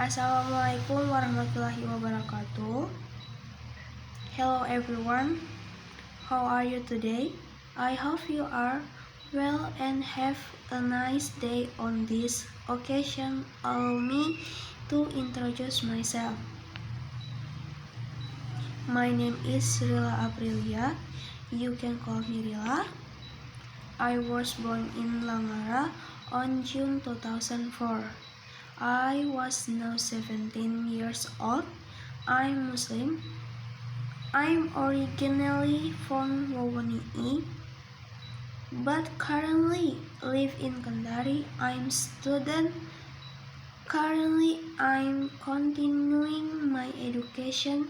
Assalamualaikum warahmatullahi wabarakatuh. Hello everyone, how are you today? I hope you are well and have a nice day. On this occasion, allow me to introduce myself. My name is Rila Aprilia. You can call me Rila. I was born in Langara on June 2004. I was now 17 years old. I'm Muslim. I'm originally from Wawoni'i, but currently live in Kendari. I'm student. Currently, I'm continuing my education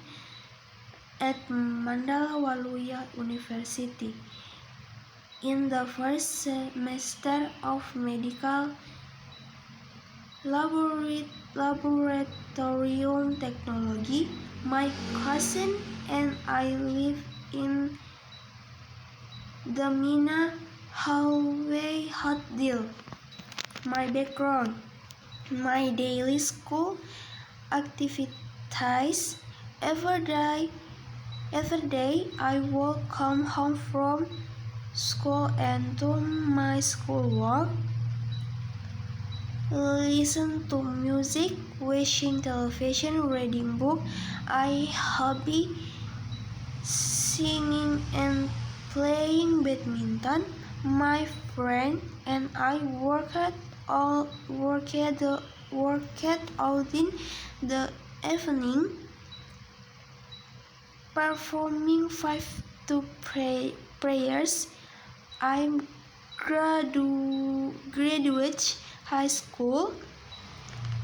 at Mandala Waluya University in the first semester of medical laboratorium technology. My cousin and I live in the Mina Hallway Hot Deal. My background, my daily school activities. Every day I will come home from school and do my schoolwork, listen to music, watching television, reading book. I hobby singing and playing badminton. My friend and I worked all in the evening, performing 5 prayers. I graduate high school.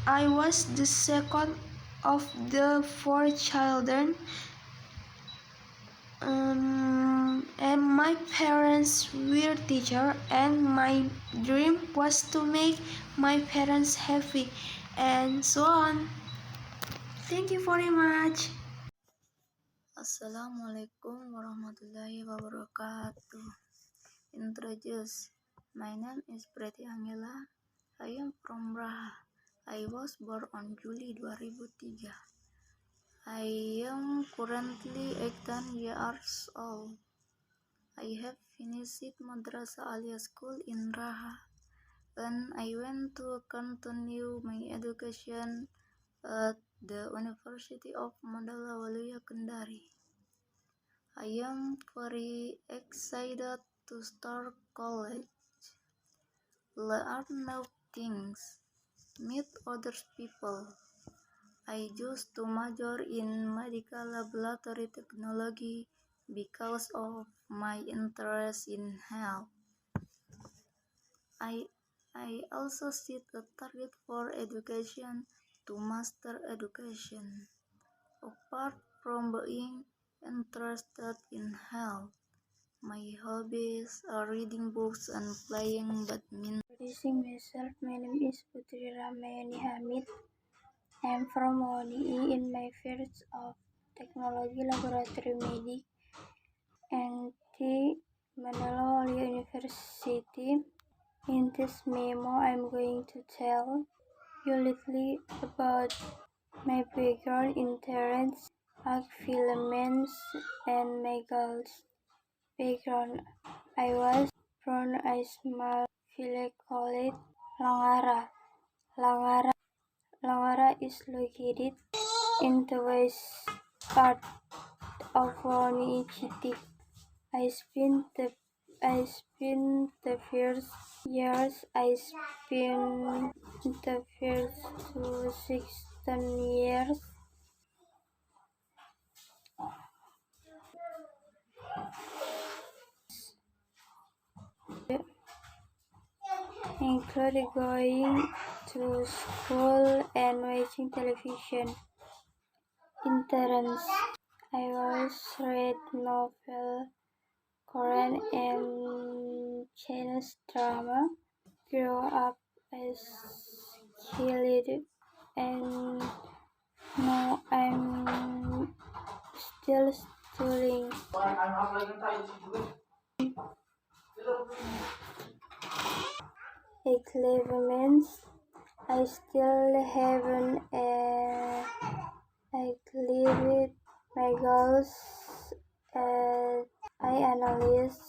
I was the second of the 4 children. And my parents were teachers, and my dream was to make my parents happy, and so on. Thank you very much. Assalamualaikum warahmatullahi wabarakatuh. Introduce. My name is Preti Angela. I am from Raha. I was born on July 2003. I am currently 18 years old. I have finished Madrasah Alia School in Raha, and I went to continue my education at the University of Mandala Waluya Kendari. I am very excited to start college, learn new things, meet other people. I chose to major in medical laboratory technology because of my interest in health. I also set a target for education to master education. Apart from being interested in health, my hobbies are reading books and playing badminton. Introducing myself, my name is Putri Ramayani Hamid. I am from Wawoni'i in my field of technology, laboratory medic, and the Mandala Waluya University. In this memo, I'm going to tell you little about my background, interests, achievements, and my goals. Background: I was born a small village called Langara. Langara is located in the west part of Wawoni'i City. I spent the first years, the first to 16 years included going to school and watching television. Interests: I was read novel, Korean and Chinese drama. Grew up as kid, and now I'm still studying. Achievements: I still haven't achieved my goals as I analyze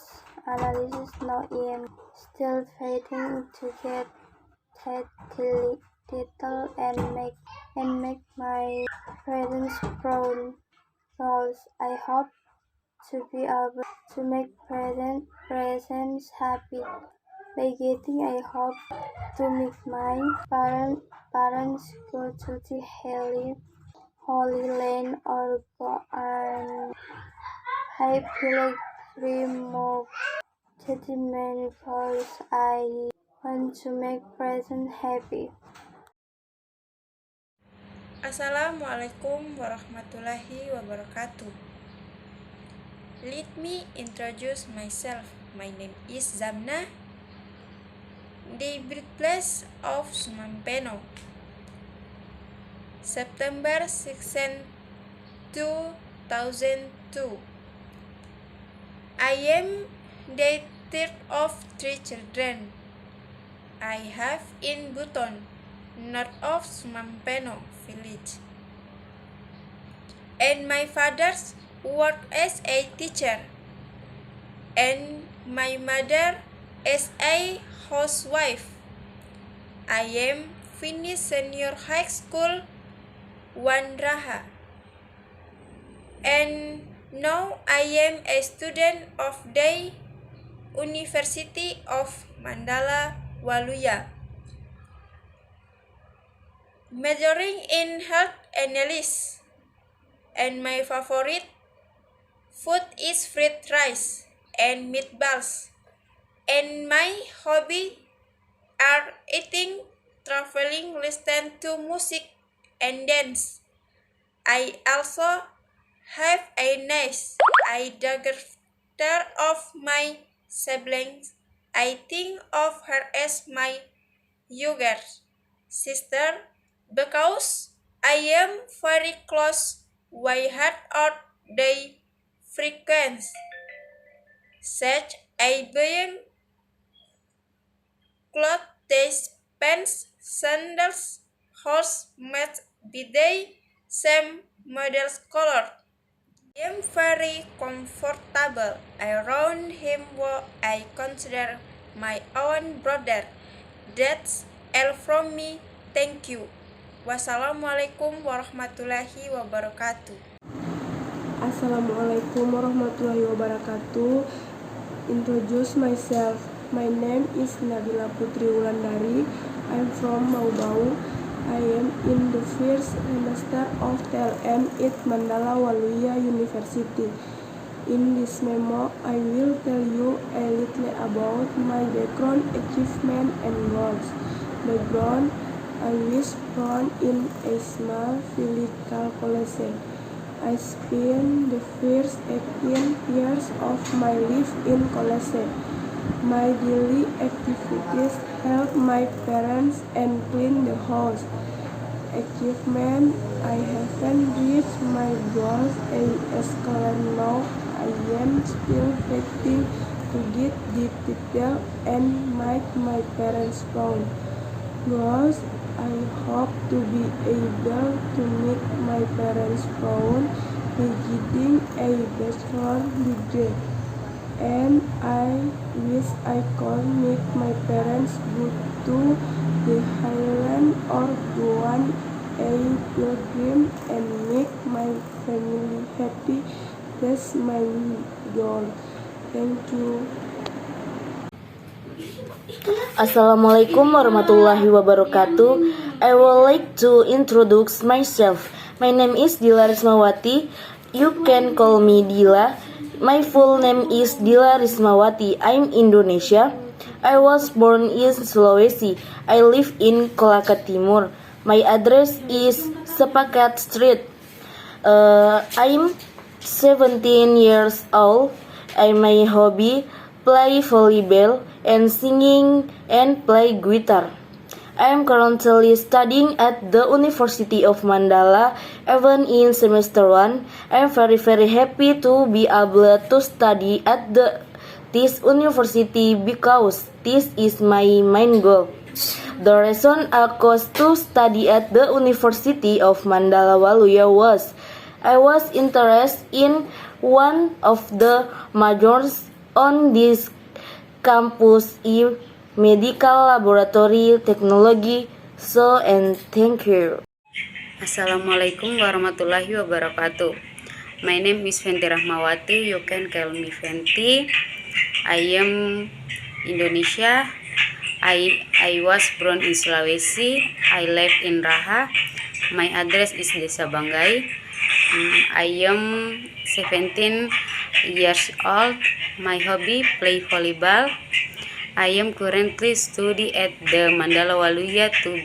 now am still fighting to get that title and make my parents proud. Goals. I hope to be able to make presents happy. By getting, I hope to make my parents go to the Holy Land or go on high pilgrimage. To the many goals I want to make presents happy. Assalamualaikum warahmatullahi wabarakatuh. Let me introduce myself. My name is Zamna, the birthplace of Sumampeno, September 16, 2002. I am the third of 3 children. I have in Buton, north of Sumampeno village. And my father worked as a teacher, and my mother as a housewife. I am finished senior high school, Wandraha, and now I am a student of the University of Mandala Waluya, majoring in health analysis, and my favorite food is fried rice and meatballs, and my hobby are eating, traveling, listening to music, and dance. I also have a niece. I daughter of my siblings. I think of her as my younger sister because I am very close. We had out the frequent such a buying clothes, pants, sandals, horse mats be they same models color. I am very comfortable around him what I consider my own brother. That's all from me. Thank you. Wassalamualaikum warahmatullahi wabarakatuh. Assalamualaikum warahmatullahi wabarakatuh. Introduce myself. My name is Nabila Putri Wulandari. I'm from Maubau. I am in the first semester of TLM at Mandala Waluya University. In this memo, I will tell you a little about my background, achievement, and goals. Background: I was born in a small village called Kolese. I spent the first 18 years of my life in Kolese. My daily activities help my parents and clean the house. Achievement: I haven't reached my goals as current now. I am still fighting to get the title and make my parents proud. Goals: I hope to be able to make my parents proud by getting a bachelor degree. And I wish I could make my parents go to the Highland or go on a pilgrim and make my family happy. That's my goal. Thank you. Assalamualaikum warahmatullahi wabarakatuh. I would like to introduce myself. My name is Dila Rismawati. You can call me Dila. My full name is Dila Rismawati. I'm Indonesia. I was born in Sulawesi. I live in Kolaka Timur. My address is Sepakat Street. I'm 17 years old. My hobby: play volleyball and singing and play guitar. I am currently studying at the University of Mandala, even in semester 1. I am very happy to be able to study at this university because this is my main goal. The reason I chose to study at the University of Mandala Waluya was I was interested in one of the majors on this campus in medical laboratory technology. So and thank you. Assalamualaikum warahmatullahi wabarakatuh. My name is Fenty Rahmawati. You can call me Fenty. I am Indonesia. I was born in Sulawesi. I live in Raha. My address is Desa Banggai. I am 17 years old. My hobby play volleyball. I am currently study at the Mandala Waluya to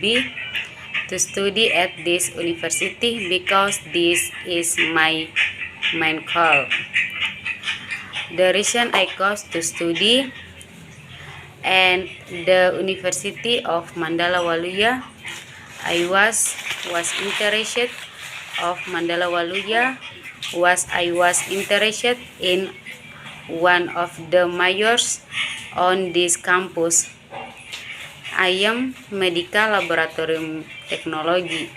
study at this university because this is my main goal. The reason I chose to study and the University of Mandala Waluya, I was interested of Mandala Waluya I was interested in one of the majors on this campus. I am medical laboratory technology.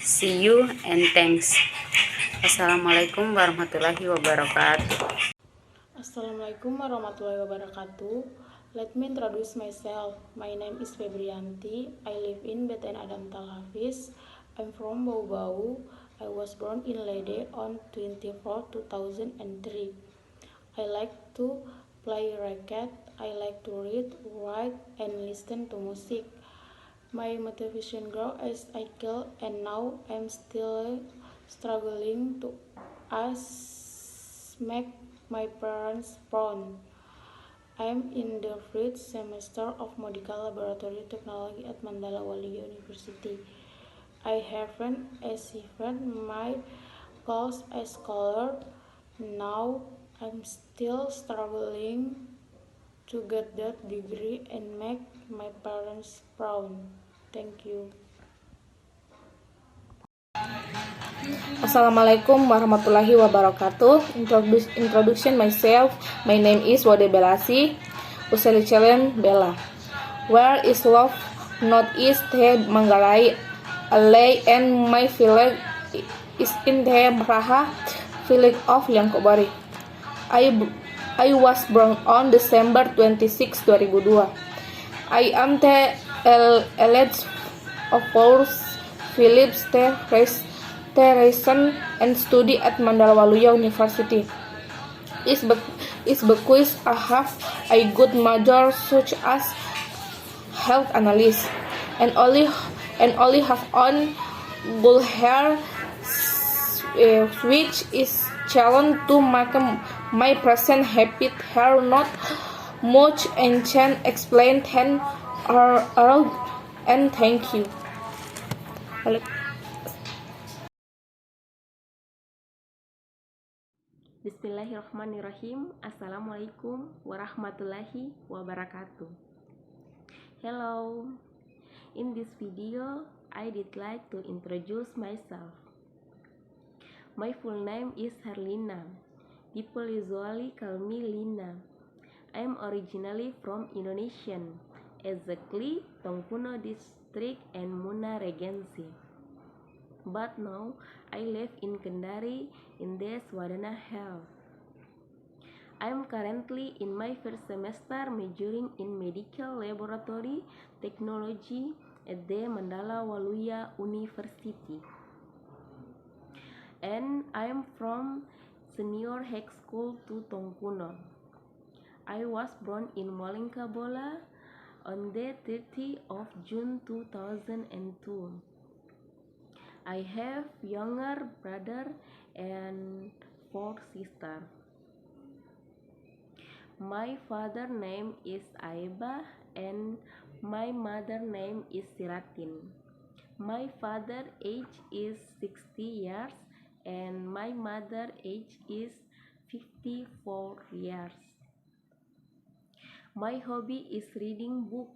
See you and thanks. Assalamualaikum warahmatullahi wabarakatuh. Assalamualaikum warahmatullahi wabarakatuh. Let me introduce myself. My name is Febrianti. I live in Beten Adam Talhafiz. I'm from Bau-Bau. I was born in Lede on 24 2003. I like to play racket. I like to read, write, and listen to music. My motivation grew as I grew, and now I'm still struggling to make my parents proud. I'm in the 3rd semester of Medical Laboratory Technology at Mandala Waluya University. I haven't achieved my goals as scholar. Now I'm still struggling to get that degree and make my parents proud. Thank you. Assalamualaikum warahmatullahi wabarakatuh. Introduction myself. My name is Wade Belasi. Usali Chelen Bella. Where is love? Not is the Manggarai. Alay and my village is in the Raha village of Liangkobari. I was born on December 26, 2002. I am the eldest of four Philips Teresen and study at Mandala Waluya University. Is because I have a good major such as health analyst and only have on gold hair, which is challenge to make my present habit hair not much and can explain 10 or and thank you. Bismillahirrahmanirrahim. Assalamualaikum warahmatullahi wabarakatuh. Hello. In this video, I did like to introduce myself. My full name is Herlina. People usually call me Lina. I am originally from Indonesia, exactly Tongkuno District and Muna Regency. But now I live in Kendari in Des Wadana Health. I am currently in my 1st semester majoring in medical laboratory technology at the Mandala Waluya University. And I am from Senior High School to Tongkuno. I was born in Molengkabola on the 30th of June 2002. I have younger brother and 4 sisters. My father name is Aiba and my mother name is Siratin. My father age is 60 years and my mother age is 54 years. My hobby is reading book.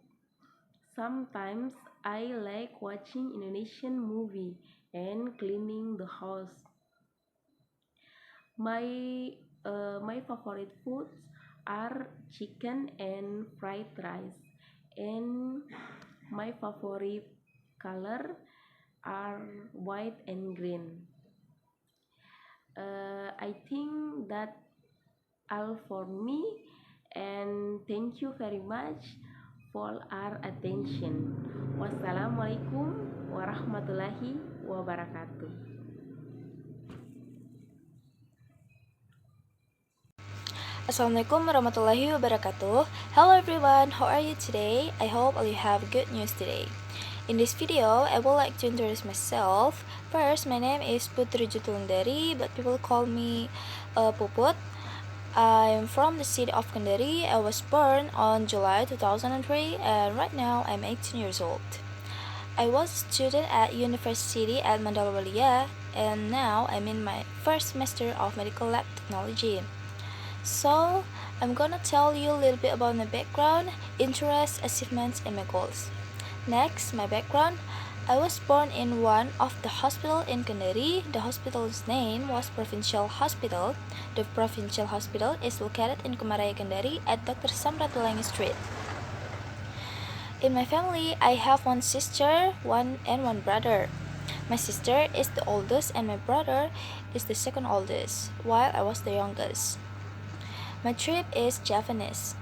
Sometimes I like watching Indonesian movie and cleaning the house. My favorite foods are chicken and fried rice, and My favorite color are white and green. I think that all for me, and thank you very much for our attention. Wassalamualaikum warahmatullahi wabarakatuh. Assalamualaikum warahmatullahi wabarakatuh. Hello everyone, how are you today? I hope all you have good news today. In this video, I would like to introduce myself. First, my name is Putri Jutulundari, but people call me Puput. I'm from the city of Kendari. I was born on July 2003, and right now I'm 18 years old. I was a student at University at Mandala Walia, and now I'm in my first semester of medical lab technology. So, I'm gonna tell you a little bit about my background, interests, achievements, and my goals. Next, my background. I was born in one of the hospital in Kendari. The hospital's name was Provincial Hospital. The Provincial Hospital is located in Kemaraya, Kendari at Dr. Samratulangi Street. In my family, I have one sister, one brother. My sister is the oldest and my brother is the second oldest, while I was the youngest. My trip is Japanese.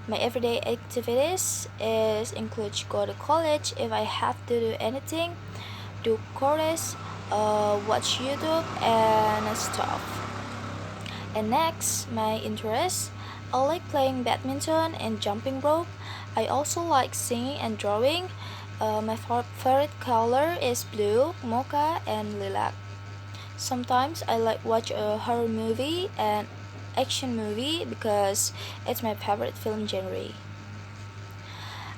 My everyday activities include go to college if I have to do anything, do chorus, watch YouTube and stuff. And next, my interests. I like playing badminton and jumping rope. I also like singing and drawing. My favorite color is blue, mocha, and lilac. Sometimes I like watch a horror movie and action movie because it's my favorite film genre.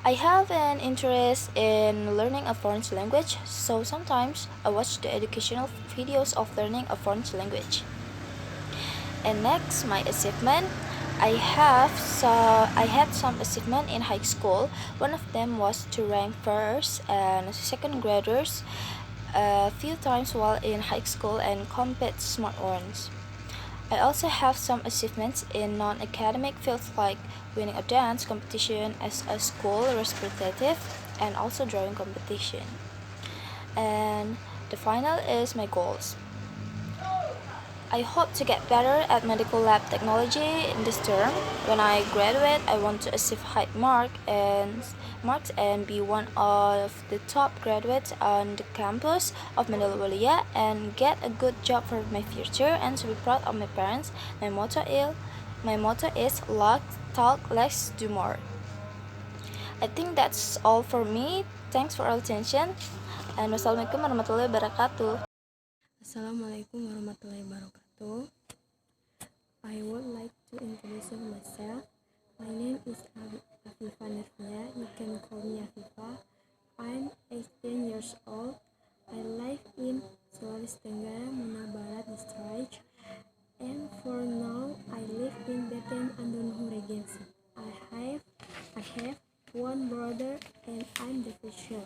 I have an interest in learning a foreign language, so sometimes I watch the educational videos of learning a foreign language. And next, my achievement. I had some achievement in high school. One of them was to rank first and second graders a few times while in high school and compete smart ones. I also have some achievements in non-academic fields like winning a dance competition as a school representative and also drawing competition. And the final is my goals. I hope to get better at medical lab technology in this term. When I graduate, I want to achieve high marks and be one of the top graduates on the campus of Mandala Walia and get a good job for my future and to be proud of my parents. My motto is talk less, do more. I think that's all for me. Thanks for your attention and wassalamualaikum warahmatullahi wabarakatuh. Assalamualaikum warahmatullahi wabarakatuh. I would like to introduce myself. My name is Afifah Nafia. You can call me Afifah. I'm 18 years old. I live in Sulawesi Tenggara, Muna Barat District. And for now, I live in Beten Andonhu Regency. I have one brother and I'm the fisher.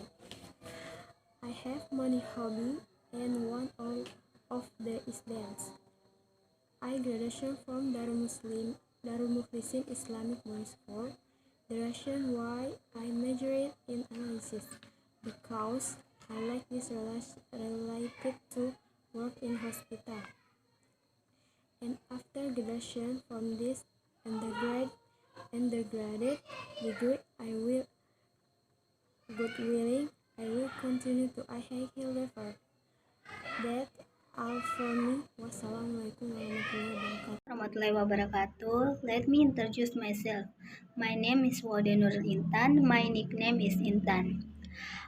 I have many hobbies and one of the is dance. I graduation from Darul Muflisin Islamic Boys School. The reason why I majored in analysis because I like this related to work in hospital. And after graduation from this undergraduate degree, I will continue to a high level. That all from me. Wassalamualaikum warahmatullahi wabarakatuh. Let me introduce myself. My name is Wade Nurul Intan. My nickname is Intan.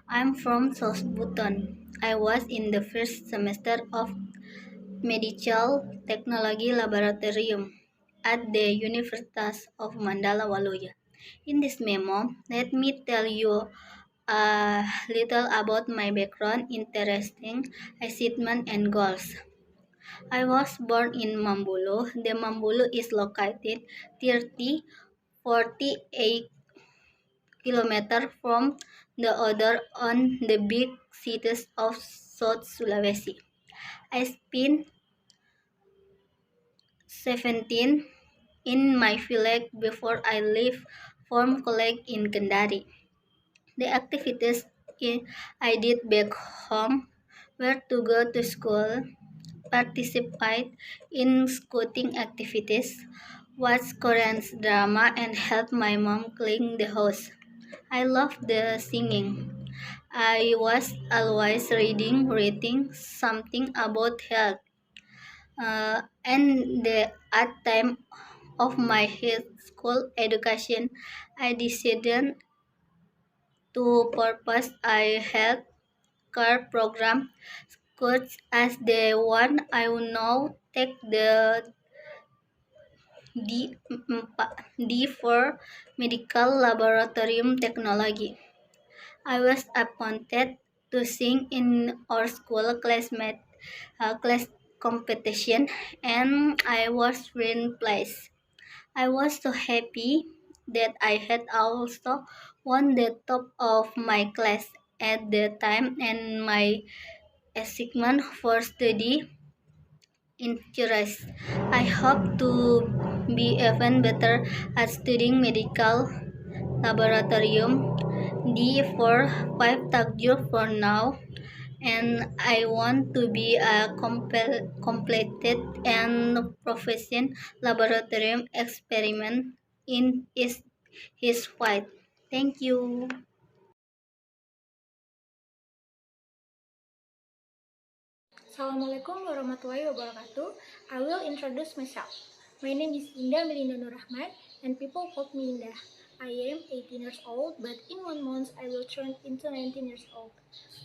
I'm from South Buton. I was in the first semester of Medical Technology Laboratorium at the University of Mandala Waluya. In this memo, let me tell you a little about my background, interesting achievement and goals. I was born in Mambulu. The Mambulu is located 48 kilometers from the other on the big cities of South Sulawesi. I spent 17 in my village before I left for college in Kendari. The activities I did back home were to go to school, participate in scouting activities, watch Korean drama, and help my mom clean the house. I loved the singing. I was always reading something about health. And at time of my high school education, I decided to purpose a health care program course as the one I will now take the D for medical laboratorium technology. I was appointed to sing in our school class competition, and I was first place. I was so happy that I had also won the top of my class at the time, and my achievement for study increased. I hope to be even better at studying medical laboratorium D for 5 takjur for now, and I want to be a completed and proficient laboratorium experiment in his fight. Thank you. Assalamualaikum warahmatullahi wabarakatuh. I will introduce myself. My name is Indah Melinda Nur Rahman, and people call me Indah. I am 18 years old, but in 1 month I will turn into 19 years old.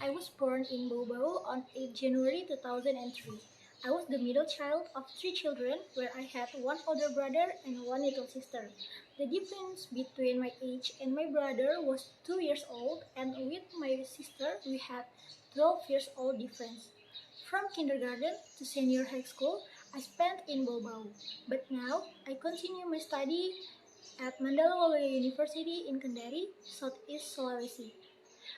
I was born in Bau on 8 January 2003. I was the middle child of 3 children, where I had 1 older brother and 1 little sister. The difference between my age and my brother was 2 years old, and with my sister we had 12 years old difference. From kindergarten to senior high school, I spent in Bau, but now I continue my study at Mandala Waluya University in Kendari, Southeast Sulawesi.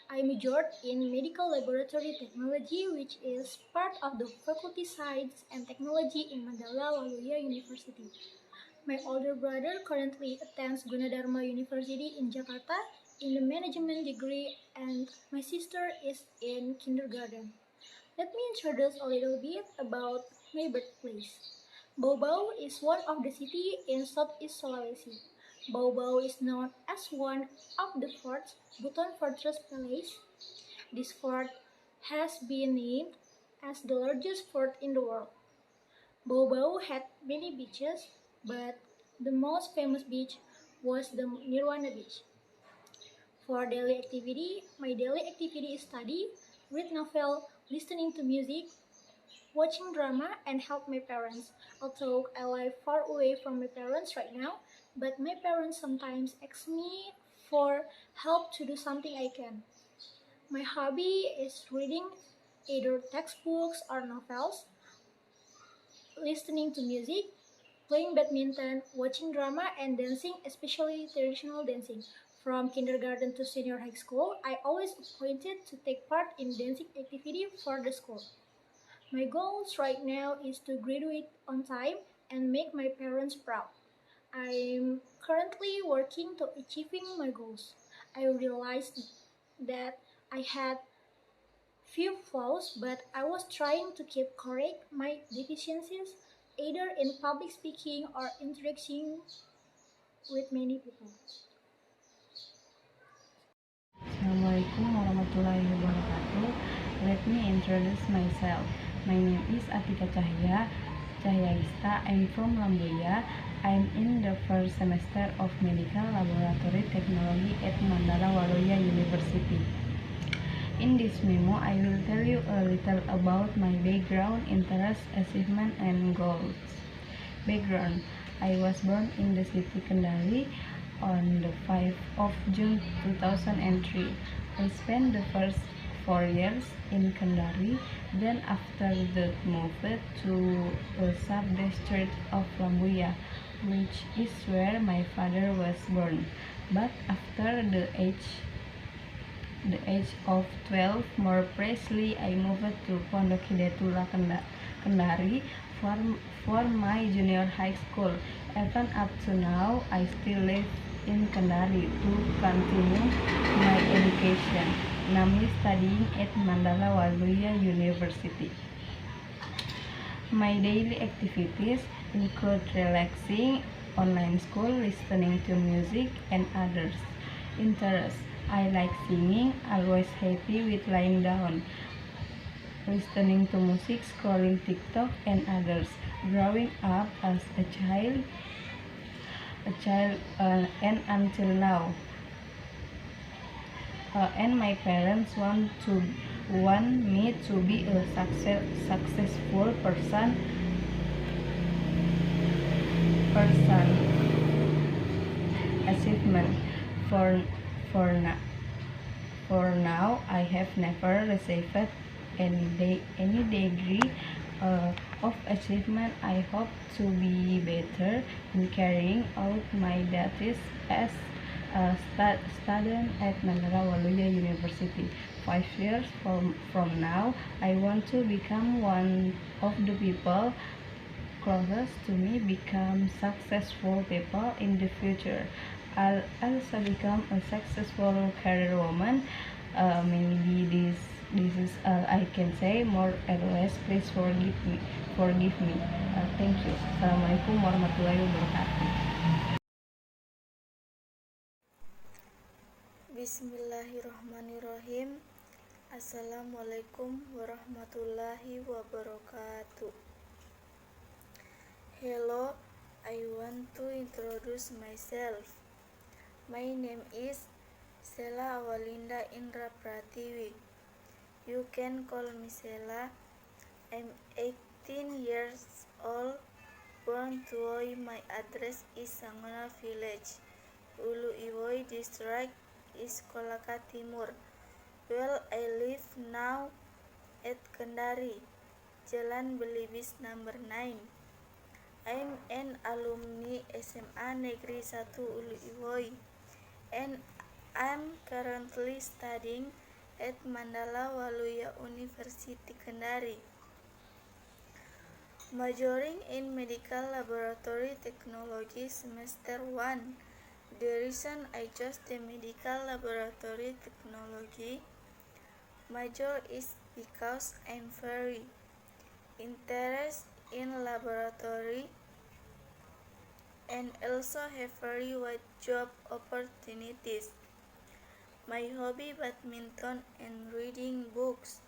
I majored in medical laboratory technology, which is part of the Faculty Science and Technology in Mandala Waluya University. My older brother currently attends Gunadarma University in Jakarta in the management degree, and my sister is in kindergarten. Let me introduce a little bit about my birthplace. Bau is one of the cities in Southeast Sulawesi. Bau is known as one of the forts, Buton Fortress Palace. This fort has been named as the largest fort in the world. Bau had many beaches, but the most famous beach was the Nirwana Beach. For daily activity, my daily activity is study, read novel, listening to music, watching drama, and help my parents. Although I live far away from my parents right now, but my parents sometimes ask me for help to do something I can. My hobby is reading either textbooks or novels, listening to music, playing badminton, watching drama, and dancing, especially traditional dancing. From kindergarten to senior high school, I always appointed to take part in dancing activity for the school. My goals right now is to graduate on time and make my parents proud. I'm currently working to achieving my goals. I realized that I had few flaws, but I was trying to keep correct my deficiencies either in public speaking or interacting with many people. Assalamualaikum warahmatullahi wabarakatuh. Let me introduce myself. My name is Atika Cahya Cahyagista. I'm from Lambuya. I'm in the first semester of Medical Laboratory Technology at Mandala Waluya University. In this memo, I will tell you a little about my background, interests, achievement, and goals. Background: I was born in the city Kendari on the 5th of June 2003. I spent the first 4 years in Kendari, then after that moved to the sub-district of Lambuya, which is where my father was born. But after the age of 12, more precisely, I moved to Pondok Hidayatullah Kendari for my junior high school. Even up to now, I still live in Kendari to continue my education, namely studying at Mandala Waluya University. My daily activities include relaxing, online school, listening to music, and others. Interests: I like singing, always happy with lying down, listening to music, scrolling TikTok, and others. Growing up as a child and until now. And my parents want me to be a successful person. Achievement for now, I have never received any degree of achievement. I hope to be better in carrying out my duties as a student at Mandala Waluya University. 5 years from now, I want to become one of the people closest to me, become successful people in the future. I'll also become a successful career woman. Maybe this is all I can say. More or less, please forgive me. Thank you. Assalamualaikum warahmatullahi wabarakatuh. Bismillahirrahmanirrahim. Assalamualaikum warahmatullahi wabarakatuh. Hello, I want to introduce myself. My name is Sela Awalinda Indra Pratiwi. You can call me Sela. I'm 18 years old, born to Iwoy. My address is Sangona Village, Ulu Iwoy District, East Kolaka Timur. Well, I live now at Kendari, Jalan Belibis number 9. I'm an alumni SMA Negeri 1 Ulu Iwoy, and I'm currently studying at Mandala Waluya University Kendari, majoring in Medical Laboratory Technology semester 1. The reason I chose the Medical Laboratory Technology major is because I'm very interested in laboratory and also have very wide job opportunities. My hobby badminton and reading books.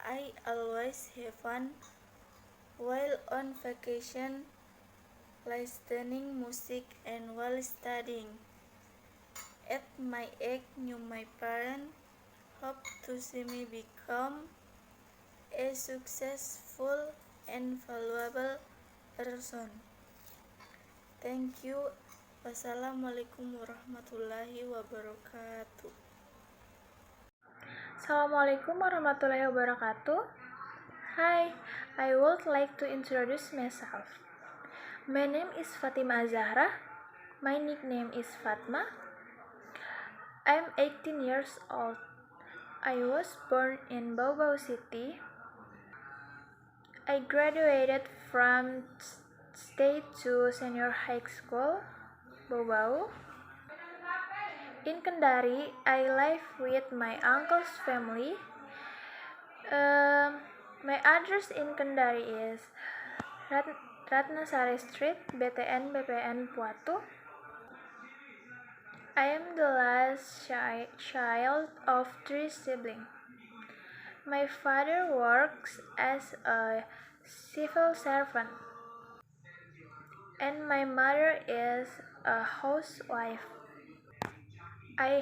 I always have fun while on vacation, listening music and while studying. At my age, my parents hope to see me become a successful and valuable person. Thank you. Wassalamualaikum warahmatullahi wabarakatuh. Assalamualaikum warahmatullahi wabarakatuh. Hi, I would like to introduce myself. My name is Fatima Zahra. My nickname is Fatma. I'm 18 years old. I was born in Bau City. I graduated from state to senior high school, Bau. In Kendari, I live with my uncle's family. My address in Kendari is Ratnasari Street, BTN BPN Puatu. I am the last child of 3 siblings. My father works as a civil servant, and my mother is a housewife. I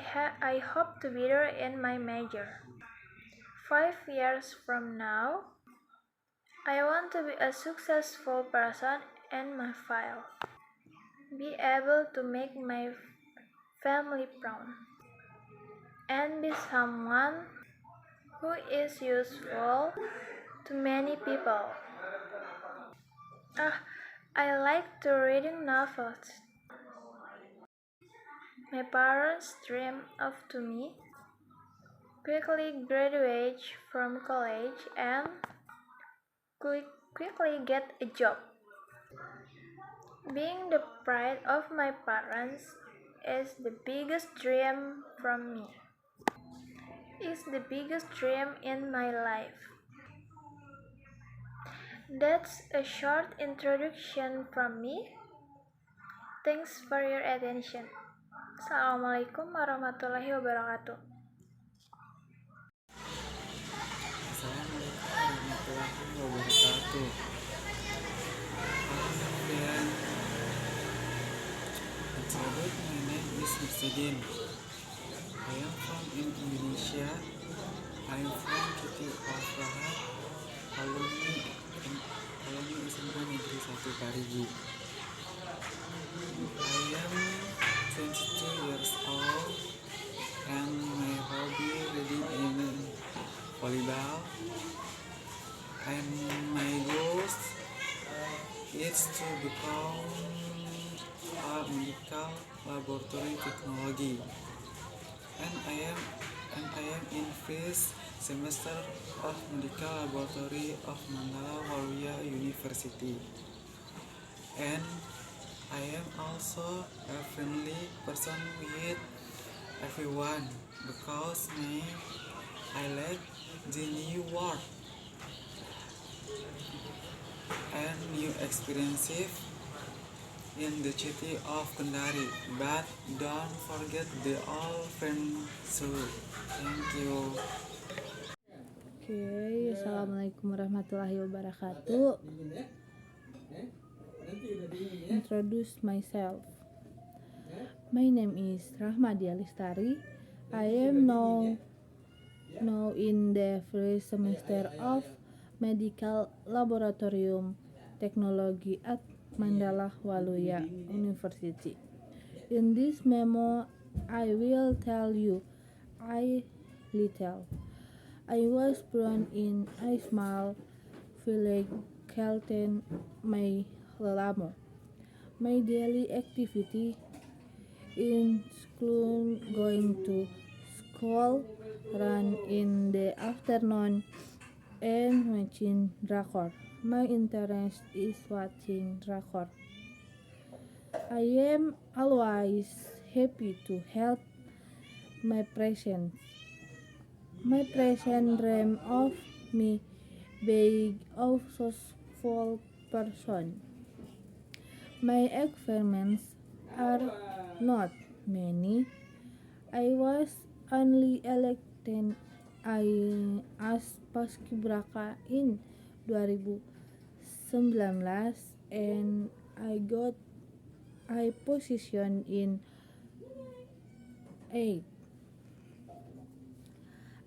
hope to be there in my major. 5 years from now, I want to be a successful person in my field, be able to make my family proud, and be someone who is useful to many people. I like to reading novels. My parents dream of to me quickly graduate from college and quickly get a job. Being the pride of my parents is the biggest dream from me. Is the biggest dream in my life. That's a short introduction from me. Thanks for your attention. Assalamualaikum warahmatullahi wabarakatuh. Assalamualaikum warahmatullahi wabarakatuh. My name is Mursidin. I am from Indonesia. I am from City of Rahat, alumni SMA Negeri 1 Parigi. I am 22 years old and my hobby reading in volleyball, and my goals is to become a medical laboratory technology, and I am in first semester of medical laboratory of Mandala Waluya University, and I am also a friendly person with everyone because I like the new world and new experiences in the city of Kendari, but don't forget the old friends too. Thank you. Oke, assalamualaikum warahmatullahi wabarakatuh. Introduce myself. My name is Rahmadia Lestari. I am now in the first semester of Medical Laboratorium Technology at Mandala Waluya University. In this memo, I will tell you a little. I was born in a small village called Maylamo. My daily activity include going to school, run in the afternoon, and watching drakor. My interest is watching drakor. I am always happy to help my parents. My parents dream of me being a successful person. My achievements are not many. I was only elected as Paskibraka in 2019 and I got a position in 8.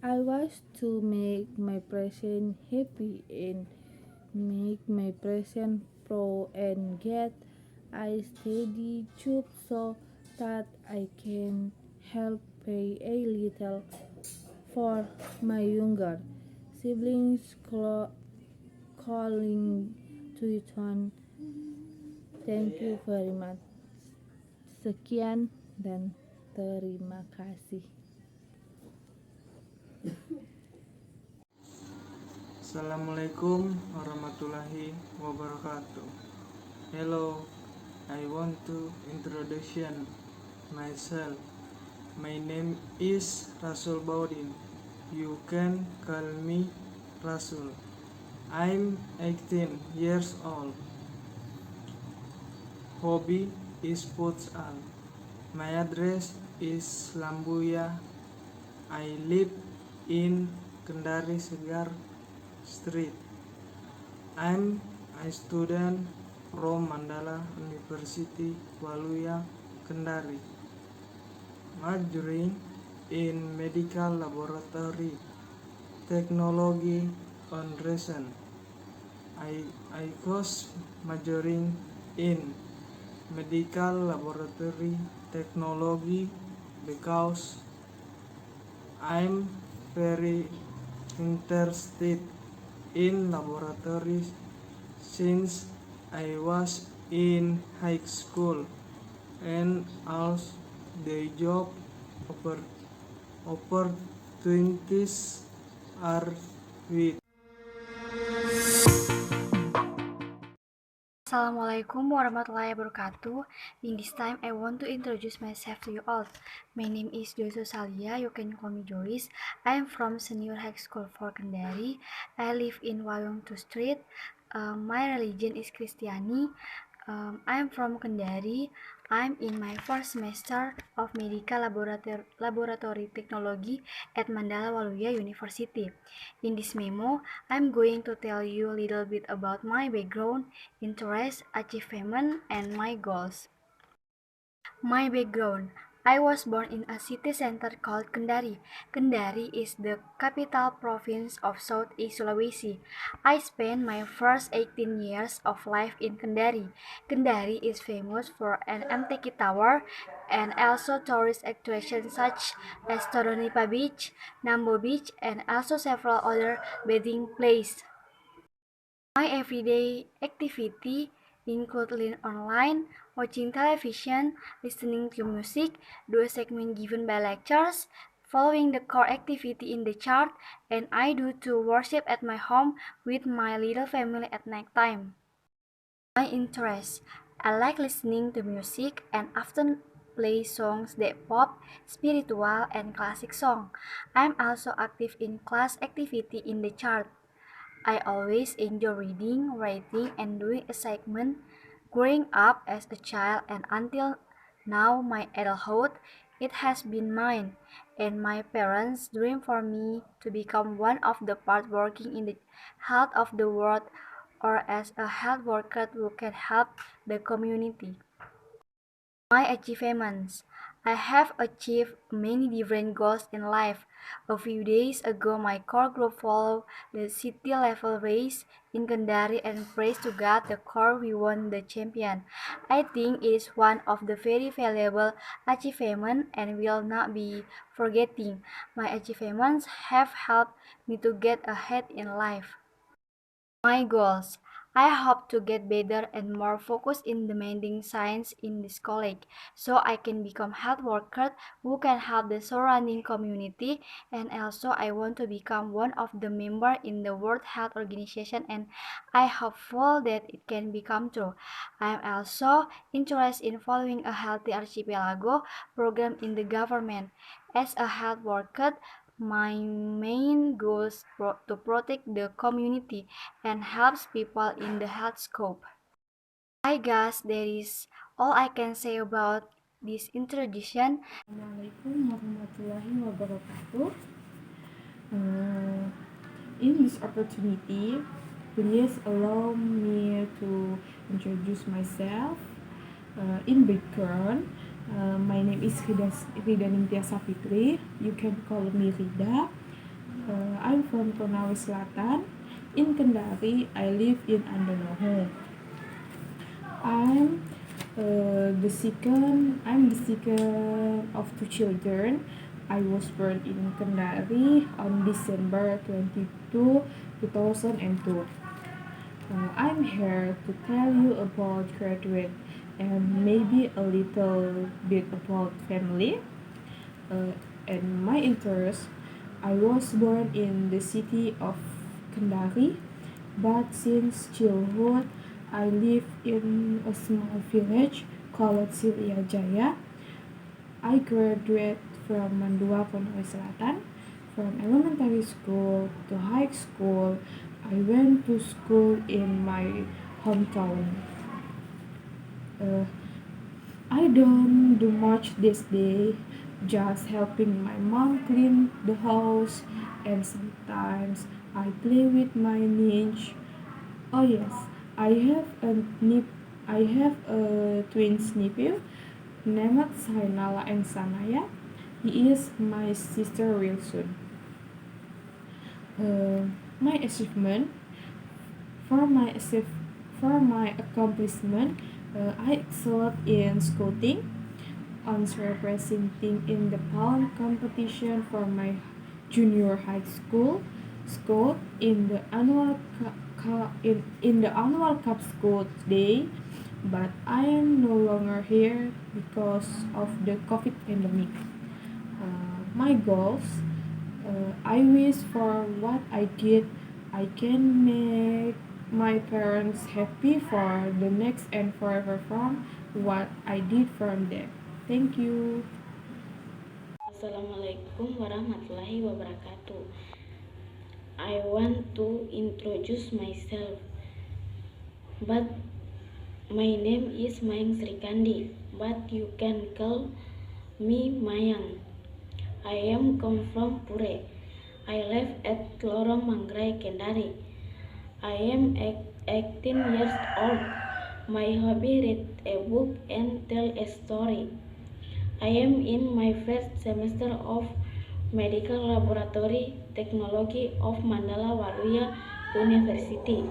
I was to make my parents happy and make my parents proud and get a steady job so that I can help pay a little for my younger siblings calling tuition. Thank you very much. Sekian dan terima kasih. Assalamualaikum warahmatullahi wabarakatuh. Hello, I want to introduce myself. My name is Rasul Baudin. You can call me Rasul. I'm 18 years old. Hobby is futsal. My address is Lambuya. I live in Kendari Segar Street. I'm a student from Mandala University Waluya Kendari, majoring in medical laboratory technology on recent. I was majoring in medical laboratory technology because I'm very interested in laboratories since I was in high school, and also the job opportunities are with Assalamualaikum warahmatullahi wabarakatuh. In this time, I want to introduce myself to you all. My name is Joyce Salia. You can call me Joyce. I am from Senior High School for Kendari. I live in Wayungtu Street. My religion is Christiani. I am from Kendari. I'm in my first semester of Medical Laboratory Technology at Mandala Waluya University. In this memo, I'm going to tell you a little bit about my background, interests, achievement, and my goals. My background. I was born in a city center called Kendari. Kendari is the capital province of Southeast Sulawesi. I spent my first 18 years of life in Kendari. Kendari is famous for an MTQ tower and also tourist attractions such as Toronipa Beach, Nambo Beach, and also several other bathing places. My everyday activity include learn online, watching television, listening to music, do a segment given by lectures, following the core activity in the chart, and I do to worship at my home with my little family at night time. My interests. I like listening to music and often play songs that pop, spiritual, and classic song. I'm also active in class activity in the chart. I always enjoy reading, writing, and doing assignment. Growing up as a child and until now my adulthood, it has been mine and my parents' dream for me to become one of the part working in the health of the world or as a health worker who can help the community. My achievements. I have achieved many different goals in life. A few days ago, my core group followed the city level race in Kendari and praise to God the core we won the champion. I think it is one of the very valuable achievements and will not be forgetting. My achievements have helped me to get ahead in life. My goals. I hope to get better and more focused in demanding science in this college, so I can become health worker who can help the surrounding community. And also, I want to become one of the member in the World Health Organization, and I hopeful that it can become true. I am also interested in following a healthy archipelago program in the government. As a health worker, my main goal is to protect the community and helps people in the health scope. I guess that is all I can say about this introduction. Assalamualaikum warahmatullahi wabarakatuh. In this opportunity, please allow me to introduce myself. In background, my name is Rida Ningtyas Safitri. You can call me Rida. I'm from Konawe Selatan. In Kendari, I live in Andonoho. I'm the second of two children. I was born in Kendari on December 22, 2002. I'm here to tell you about graduate and maybe a little bit about family and my interest. I was born in the city of Kendari, but since childhood I live in a small village called Silia Jaya. I graduated from Mandua Konawe Selatan. From elementary school to high school, I went to school in my hometown. I don't do much this day, just helping my mom clean the house, and sometimes I play with my niece. Oh yes, I have a twin nephew named Sainala and Sanaya. He is my sister real soon. My achievement for my accomplishment, I excelled in scouting, on representing in the Palm competition for my junior high school, scout in the annual in the annual Cup Scout Day, but I am no longer here because of the COVID pandemic. My goals, I wish for what I did, I can make my parents happy for the next and forever from what I did from them. Thank you. Assalamualaikum warahmatullahi wabarakatuh. I want to introduce myself, but my name is Mayang Srikandi, but you can call me Mayang. I am come from Pure. I live at Lorong Mangrai, Kendari. I am 18 years old. My hobby read a book and tell a story. I am in my first semester of Medical Laboratory Technology of Mandala Waluya University.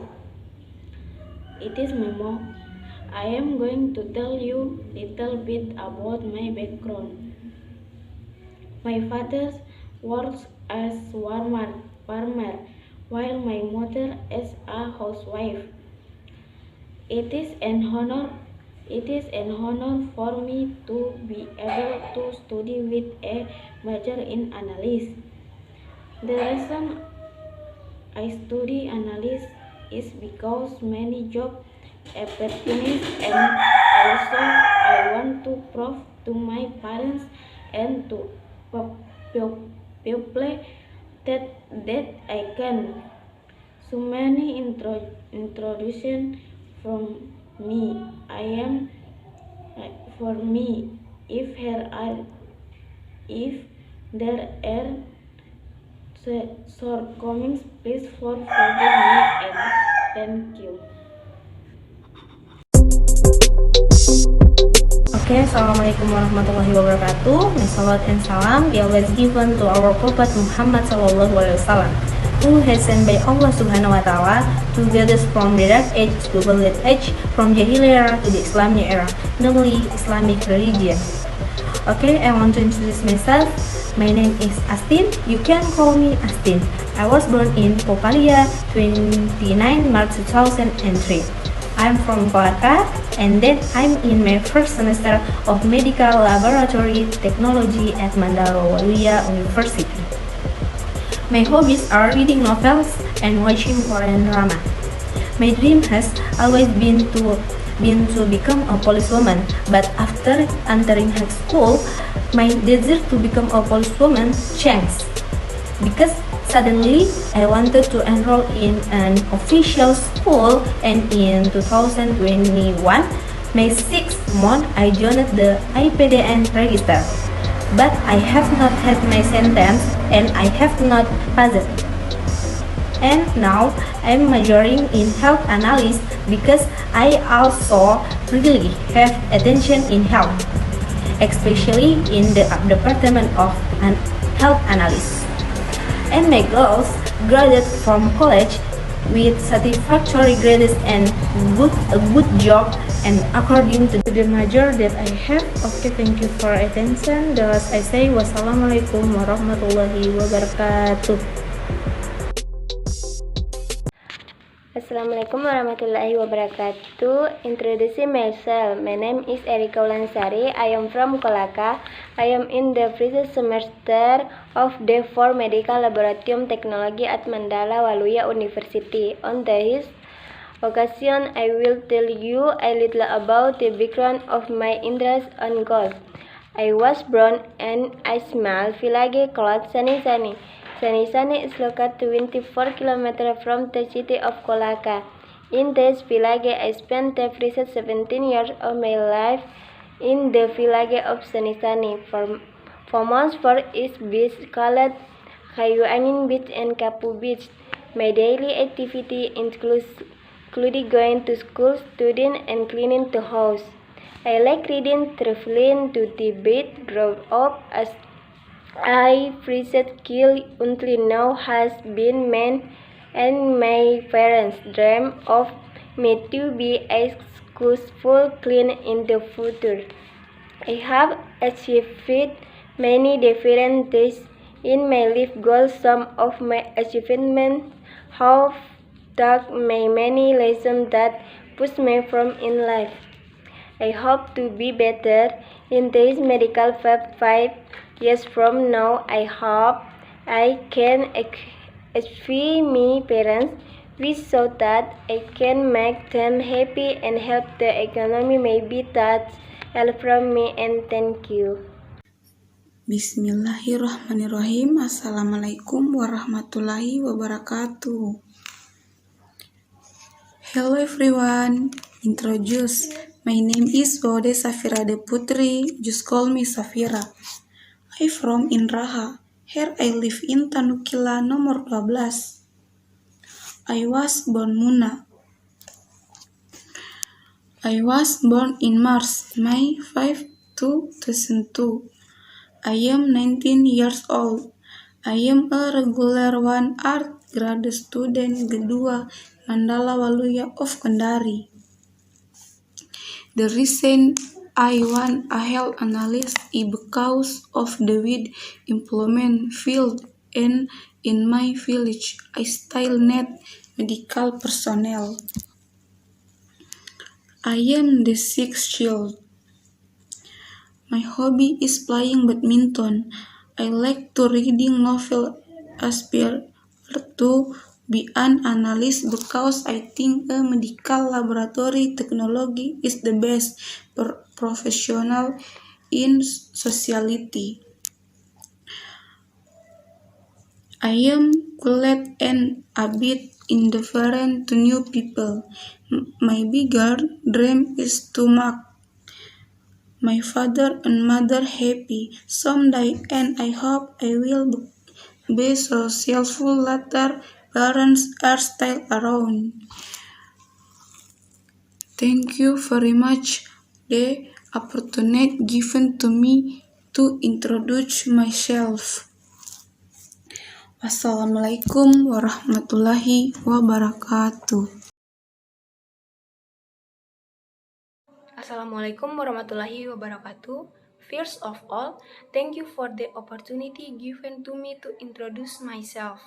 It is Memo. I am going to tell you little bit about my background. My father works as farmer, while my mother is a housewife. It is an honor for me to be able to study with a major in analysis. The reason I study analysis is because many job opportunities, and also I want to prove to my parents and to people that I can. So many introduction from me. I am for me. If there are shortcomings, please forgive me and thank you. Okay, Assalamualaikum warahmatullahi wabarakatuh. May salawat and salam be always given to our Prophet Muhammad sallallahu alaihi wasallam, who has sent by Allah Subhanahu wa Ta'ala to guide us from the dark age to the light age, from Jahiliyah era to the Islamic era, namely Islamic religion. Okay, I want to introduce myself. My name is Astin. You can call me Astin. I was born in Popalia, 29 March 2003. I'm from Kolaka, and then I'm in my first semester of Medical Laboratory Technology at Mandala Waluya University. My hobbies are reading novels and watching Korean drama. My dream has always been to become a policewoman, but after entering high school, my desire to become a policewoman changed, because suddenly I wanted to enroll in an official school, and in 2021, my 6th month, I joined the IPDN register. But I have not had my sentence and I have not passed. And now I'm majoring in health analysis because I also really have attention in health, especially in the department of health analysis. And my goals graduate from college with satisfactory grades and a good job and according to the major that I have. Okay, thank you for attention. The last I say, wassalamualaikum warahmatullahi wabarakatuh. Assalamualaikum warahmatullahi wabarakatuh. Introducing myself. My name is Erika Ulansari. I am from Kolaka. I am in the first semester of the for Medical Laboratorium Technology at Mandala Waluya University. On this occasion, I will tell you a little about the background of my interest and goals. I was born in a small village called Sanisani. Sanisani is located 24 km from the city of Kolaka. In this village, I spent the first 17 years of my life in the village of Sanisani. Famous for its beach called Kayu Angin Beach and Kapu Beach. My daily activity includes going to school, studying, and cleaning the house. I like reading, traveling to Tibet, growing up as I private skill until now has been mine, and my parents dream of me to be a successful cleaner in the future. I have achieved many different things in my life goals. Some of my achievements have taught me many lessons that push me from in life. I hope to be better in this medical field 5 years from now. I hope I can achieve my parents' so that I can make them happy and help the economy. Maybe that's all from me, and thank you. Bismillahirrahmanirrahim. Assalamualaikum warahmatullahi wabarakatuh. Hello everyone. Introduce. My name is Wode Safira de Putri. Just call me Safira. I from Indraha. Here I live in Tanukila nomor 12. I was born Muna. I was born in March, May 5, 2002. I am 19 years old. I am a regular 1 art grade student G2 Mandala Waluya of Kendari. The reason I want a health analyst is because of the wide employment field and in my village I still need medical personnel. I am the 6th child. My hobby is playing badminton. I like to reading novel. Aspire to be an analyst because I think a medical laboratory technology is the best professional in society. I am quiet and a bit indifferent to new people. My bigger dream is to make my father and mother happy someday, and I hope I will be successful later. Parents are still around. Thank you very much the opportunity given to me to introduce myself. Wassalamualaikum warahmatullahi wabarakatuh. Assalamualaikum warahmatullahi wabarakatuh. First of all, thank you for the opportunity given to me to introduce myself.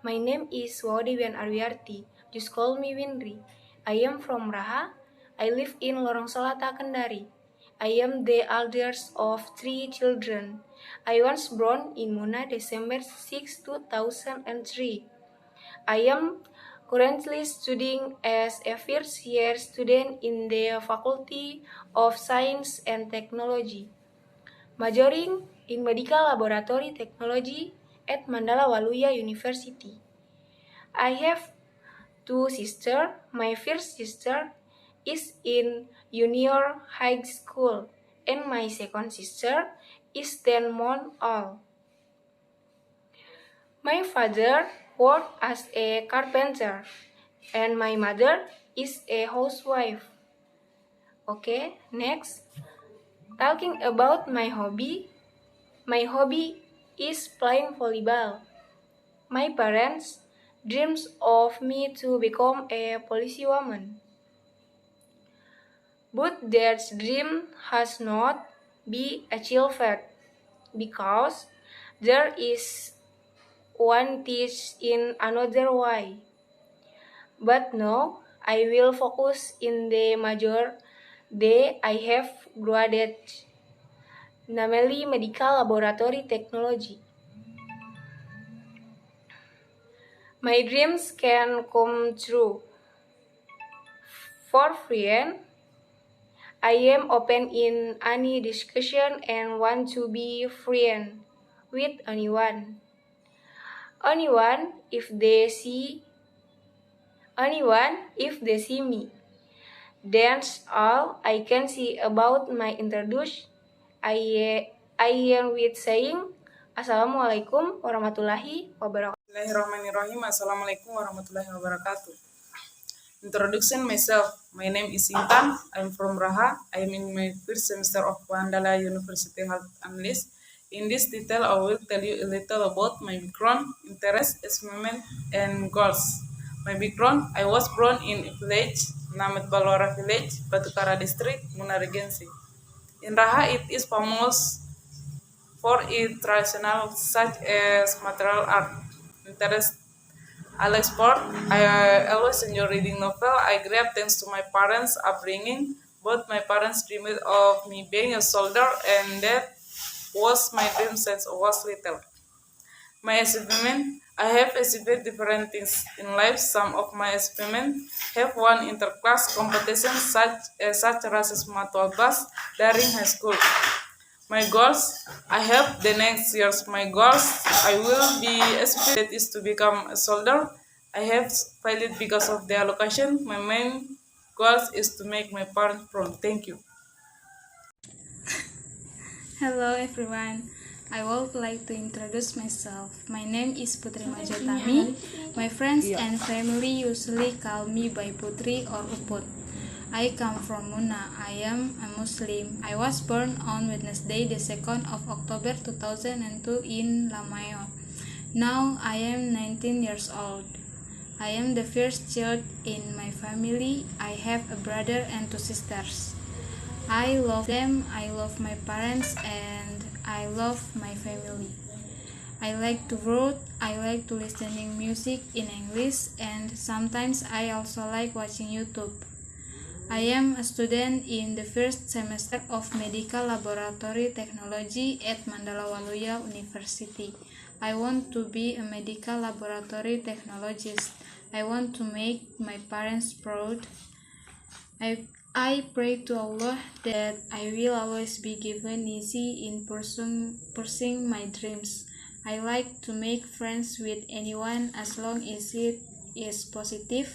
My name is Waudewian Arwiarti. Just call me Winry. I am from Raha. I live in Lorong Solata, Kendari. I am the eldest of 3 children. I was born in Muna, December 6, 2003. I am currently studying as a first-year student in the Faculty of Science and Technology, majoring in Medical Laboratory Technology at Mandala Waluya University. I have 2 sisters. My first sister is in junior high school, and my second sister is 10 months old. My father worked as a carpenter, and my mother is a housewife. Okay, next. Talking about my hobby is playing volleyball. My parents dreams of me to become a policewoman, but their dream has not been achieved because there is one teach in another way. But now I will focus in the major that I have graduated, namely Medical Laboratory Technology. My dreams can come true. For friends, I am open in any discussion and want to be friend with anyone. Anyone if they see me. That's all I can say about my introduction. I am with saying Assalamualaikum warahmatullahi wabarakatuh. Bismillahirrahmanirrahim. Assalamualaikum warahmatullahi wabarakatuh. Introduction myself. My name is Intan. I'm from Raha. I'm in my first semester of Mandala University Health Analyst. In this detail, I will tell you a little about my background, interests, achievements, and goals. My background, I was born in a village, named Balora Village, Batukara District, Muna Regency. In Raha, it is famous for its traditional such as material art. Interest I like sport. I always enjoy reading novel. I grew up thanks to my parents' upbringing. Both my parents dreamed of me being a soldier, and that was my dream since I was little. My achievement, I have achieved different things in life. Some of my achievements have won interclass competitions such as Matwabas during high school. My goals, I have the next years. My goals, I will be aspired is to become a soldier. I have failed because of the allocation. My main goals is to make my parents proud. Thank you. Hello everyone, I would like to introduce myself. My name is Putri Majatami. My friends and family usually call me by Putri or Uput. I come from Muna. I am a Muslim. I was born on Wednesday, the 2nd of October 2002 in Lamayo. Now I am 19 years old. I am the first child in my family. I have a brother and 2 sisters. I love them, I love my parents, and I love my family. I like to read, I like to listening music in English, and sometimes I also like watching YouTube. I am a student in the first semester of Medical Laboratory Technology at Mandala Waluya University. I want to be a medical laboratory technologist. I want to make my parents proud. I pray to Allah that I will always be given easy in pursuing my dreams. I like to make friends with anyone as long as it is positive.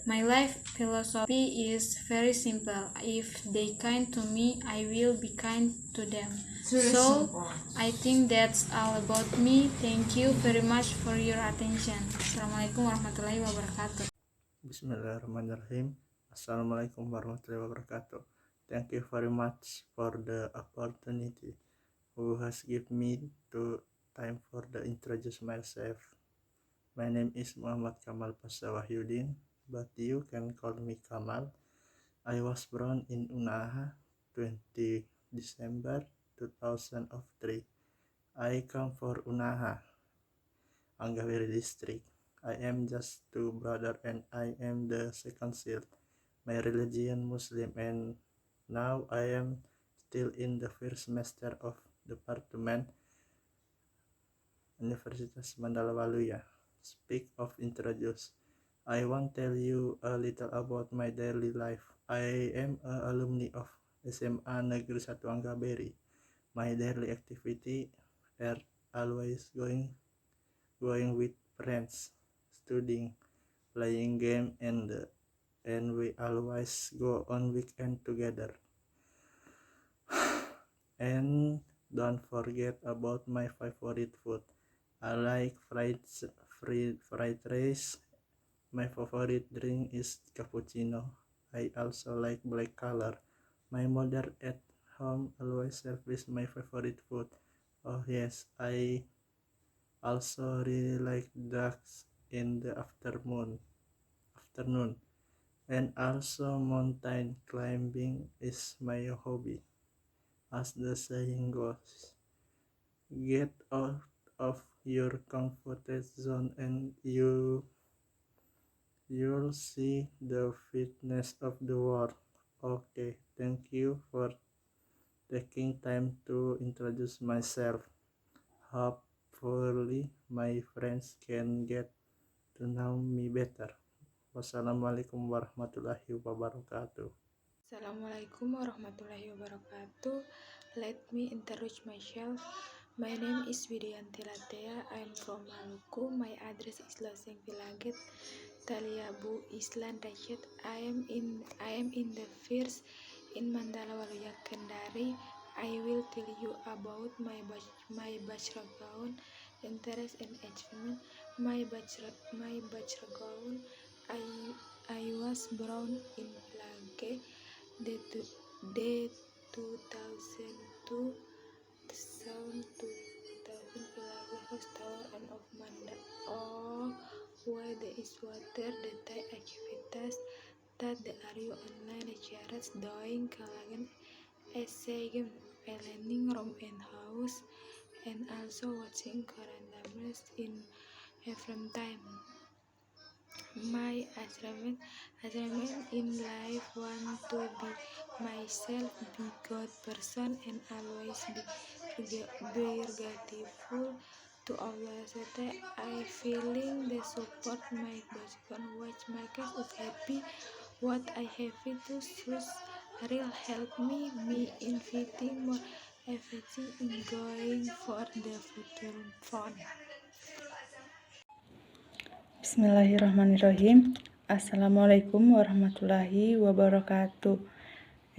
My life philosophy is very simple. If they kind to me, I will be kind to them. So, I think that's all about me. Thank you very much for your attention. Assalamualaikum warahmatullahi wabarakatuh. Bismillahirrahmanirrahim. Assalamualaikum warahmatullahi wabarakatuh. Thank you very much for the opportunity who has given me the time for the introduce myself. My name is Muhammad Kamal Pasha Wahyudin, but you can call me Kamal. I was born in Unaha, 20 December 2003. I come from Unaha, Anggawiri district. I am just 2 brother and I am the second child. My religion Muslim and now I am still in the first semester of Department Universitas Mandala Waluya. Speak of introduce. I want tell you a little about my daily life. I am an alumni of SMA Negeri 1 Anggaberi. My daily activity are always going with friends, studying, playing game, and we always go on weekend together. And don't forget about my favorite food. I like fried rice. My favorite drink is cappuccino. I also like black color. My mother at home always serves my favorite food. Oh yes, I also really like ducks in the afternoon. And also mountain climbing is my hobby. As the saying goes, get out of your comfort zone and you'll see the fitness of the world. Okay, thank you for taking time to introduce myself. Hopefully my friends can get to know me better. Wassalamualaikum warahmatullahi wabarakatuh. Assalamualaikum warahmatullahi wabarakatuh. Let me introduce myself. My name is Widianti Latea. I am from Maluku. My address is Loseng Vilaget, Taliabu, Island Rashid. I am in the first in Mandala Waluya Kendari. I will tell you about my background, interest and achievement. My background. I was born in Plage, the 2002 sound 2000 Plage host tower and of Manda. Oh, where there is water, the Thai activities that the area online lecturers doing kalagan essay game, learning room and house, and also watching Korean dramas in every time. My achievement in life want to be myself, be good person, and always be grateful to Allah that I feeling the support my background which makes us happy. What I have to choose will help me inviting more everything in going for the future fun. Bismillahirrahmanirrahim. Assalamualaikum warahmatullahi wabarakatuh.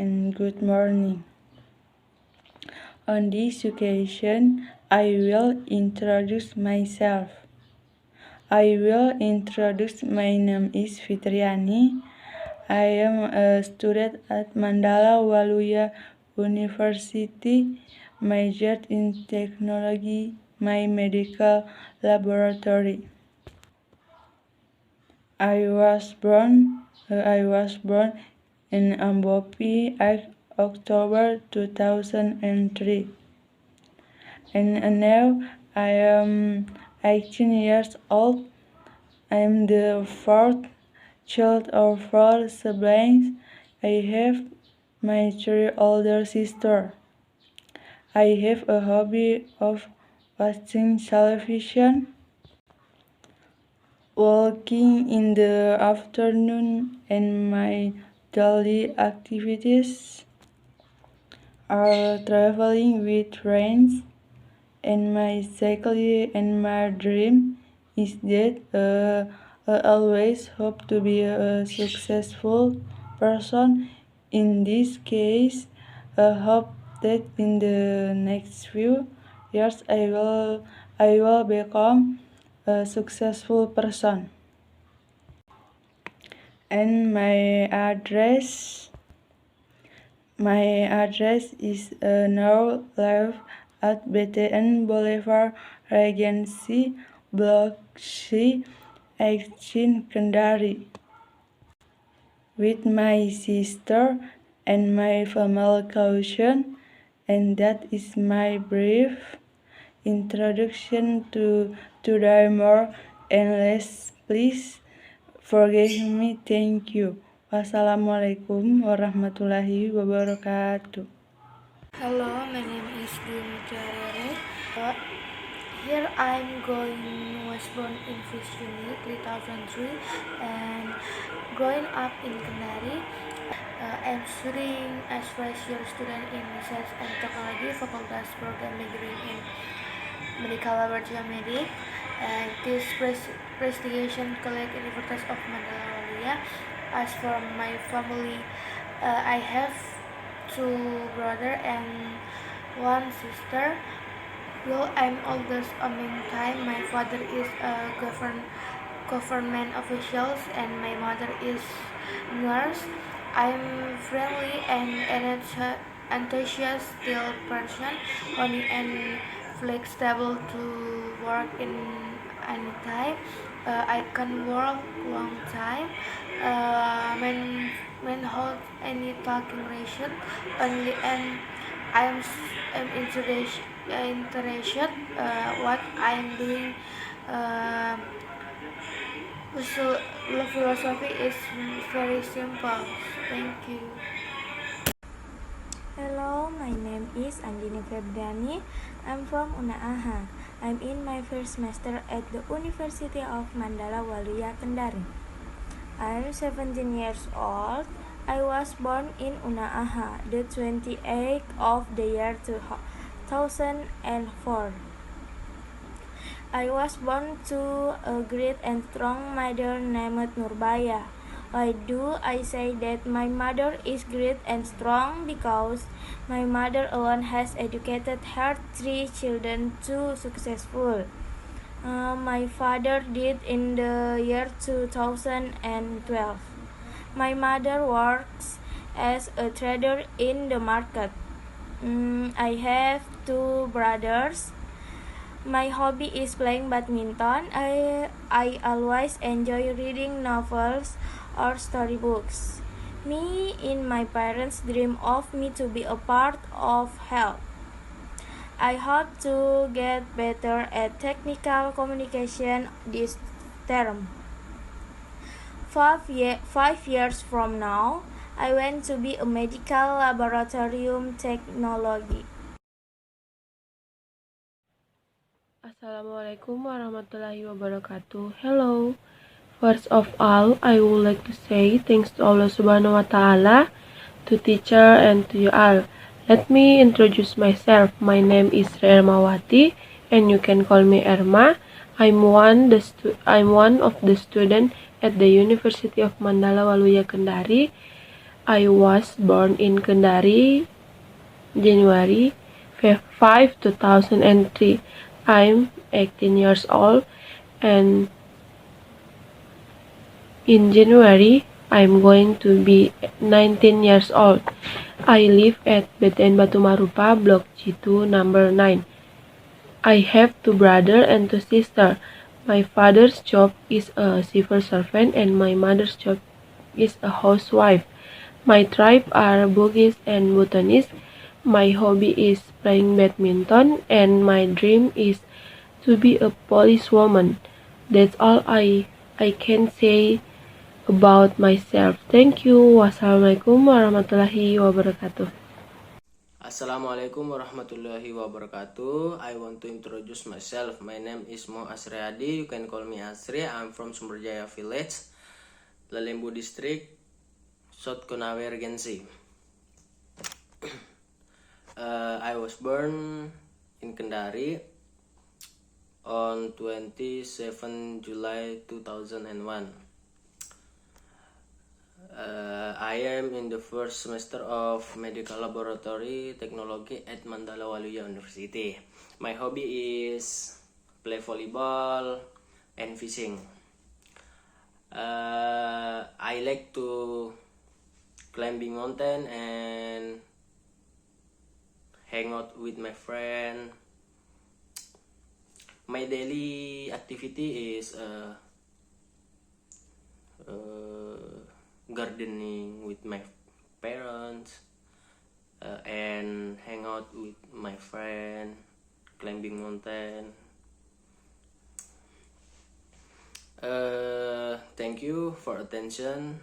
And good morning. On this occasion, I will introduce myself. My name is Fitriani. I am a student at Mandala Waluya University, majored in technology, my medical laboratory. I was born in Ambopi, October 2003, and now I am 18 years old. I am the fourth child of 4 siblings. I have my 3 older sisters. I have a hobby of watching television, walking in the afternoon, and my daily activities are traveling with friends. And my dream is that I always hope to be a successful person. In this case, I hope that in the next few years I will become a successful person. And my address is now live at BTN Boulevard Regency, Block C, 18 Kendari, with my sister and my family caution. And that is my brief introduction to more and less. Please forgive me. Thank you. Wassalamualaikum warahmatullahi wabarakatuh. Hello, my name is Dini Tiarere. Here I'm was born in Fisjuni 2003 and growing up in Kendari. I'm studying as first year student in Research and Technology Facultas Program majoring in Medical Laboratory Medic. And this prestigious college University of Mandala Waluya. As for my family, I have 2 brothers and 1 sister. Though I'm oldest among time, my father is a government official and my mother is nurse. I'm friendly and enthusiastic person, funny and flexible to work in any time. I can work long time. When hold any talking ration only, and I'm interested what I'm doing. So the philosophy is very simple. Thank you. Hello, my name is Andini Febriani. I'm from UNAAHA. I'm in my first semester at the University of Mandala Waluya, Kendari. I'm 17 years old. I was born in UNAAHA, the 28th of the year 2004. I was born to a great and strong mother named Nurbaya. Why do I say that my mother is great and strong? Because my mother alone has educated her 3 children to successful. My father died in the year 2012. My mother works as a trader in the market. I have 2 brothers. My hobby is playing badminton. I always enjoy reading novels or storybooks. Me and my parents dream of me to be a part of health. I hope to get better at technical communication this term. 5 years from now, I want to be a medical laboratorium technology. Assalamualaikum warahmatullahi wabarakatuh. Hello. First of all, I would like to say thanks to Allah Subhanahu wa Ta'ala, to teacher and to you all. Let me introduce myself. My name is Ermawati, and you can call me Erma. I'm one of the students at the University of Mandala Waluya Kendari. I was born in Kendari, January 5, 2003. I'm 18 years old, and in January I'm going to be 19 years old. I live at BTN Batu Marupa, Block G2, number 9. I have 2 brothers and 2 sisters. My father's job is a civil servant and my mother's job is a housewife. My tribe are Bugis and Bhutanese. My hobby is playing badminton and my dream is to be a policewoman. That's all I can say about myself. Thank you. Wassalamualaikum warahmatullahi wabarakatuh. Assalamualaikum warahmatullahi wabarakatuh. I want to introduce myself. My name is Mo Asriadi. You can call me Asri. I'm from Sumberjaya Village, Lalembu District, South Konawe Regency. I was born in Kendari on 27 July 2001. I am in the first semester of Medical Laboratory Technology at Mandala Waluya University. My hobby is play volleyball and fishing. I like to climbing mountain and hang out with my friend. My daily activity is gardening with my parents and hang out with my friend, climbing mountain. Thank you for attention.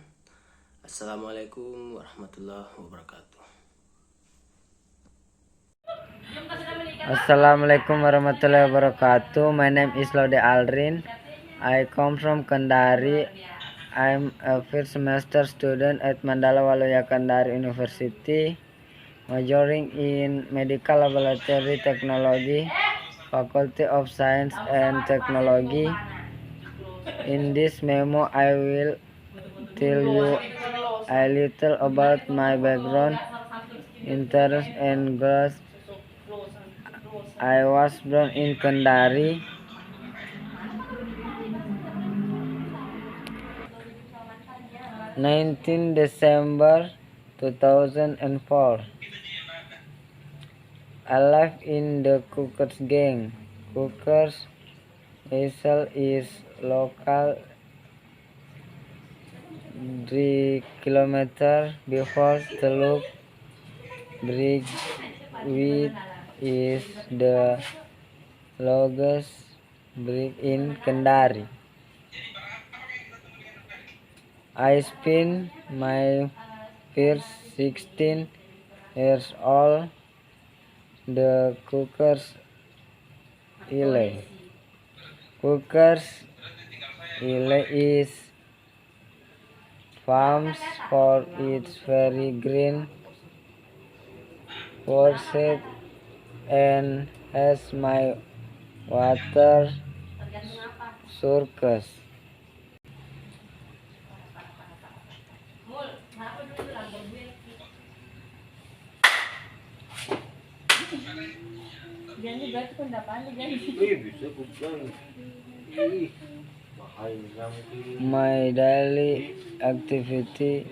Assalamualaikum warahmatullahi wabarakatuh. Assalamualaikum warahmatullahi wabarakatuh. My name is Lode Aldrin. I come from Kendari. I'm a first semester student at Mandala Waluya Kendari University, majoring in Medical Laboratory Technology, Faculty of Science and Technology. In this memo, I will tell you a little about my background, interests, and goals. I was born in Kendari. December 2004. I live in the Cookers gang. Cookers vessel is local 3 kilometers before Teluk Bridge, which is the longest bridge in Kendari. I spent my first 16 years old the Cookers Ile. Cookers Ile is famous for its very green forest and has my water circus. My daily activity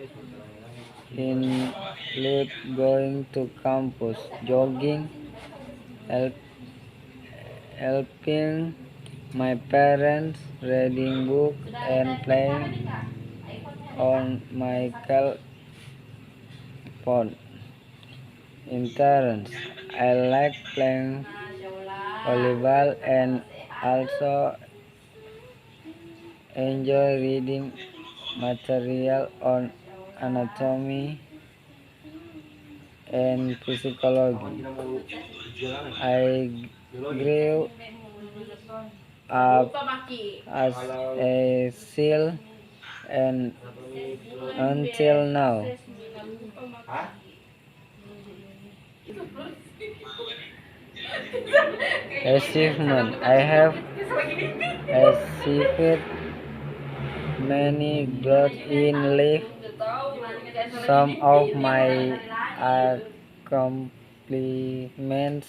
include going to campus, jogging, helping my parents, reading books, and playing on my cell phone. Interests: I like playing volleyball and also enjoy reading material on anatomy and physiology. I grew up as a seal and until now. Achievement. I have achieved many goals in life. Some of my accomplishments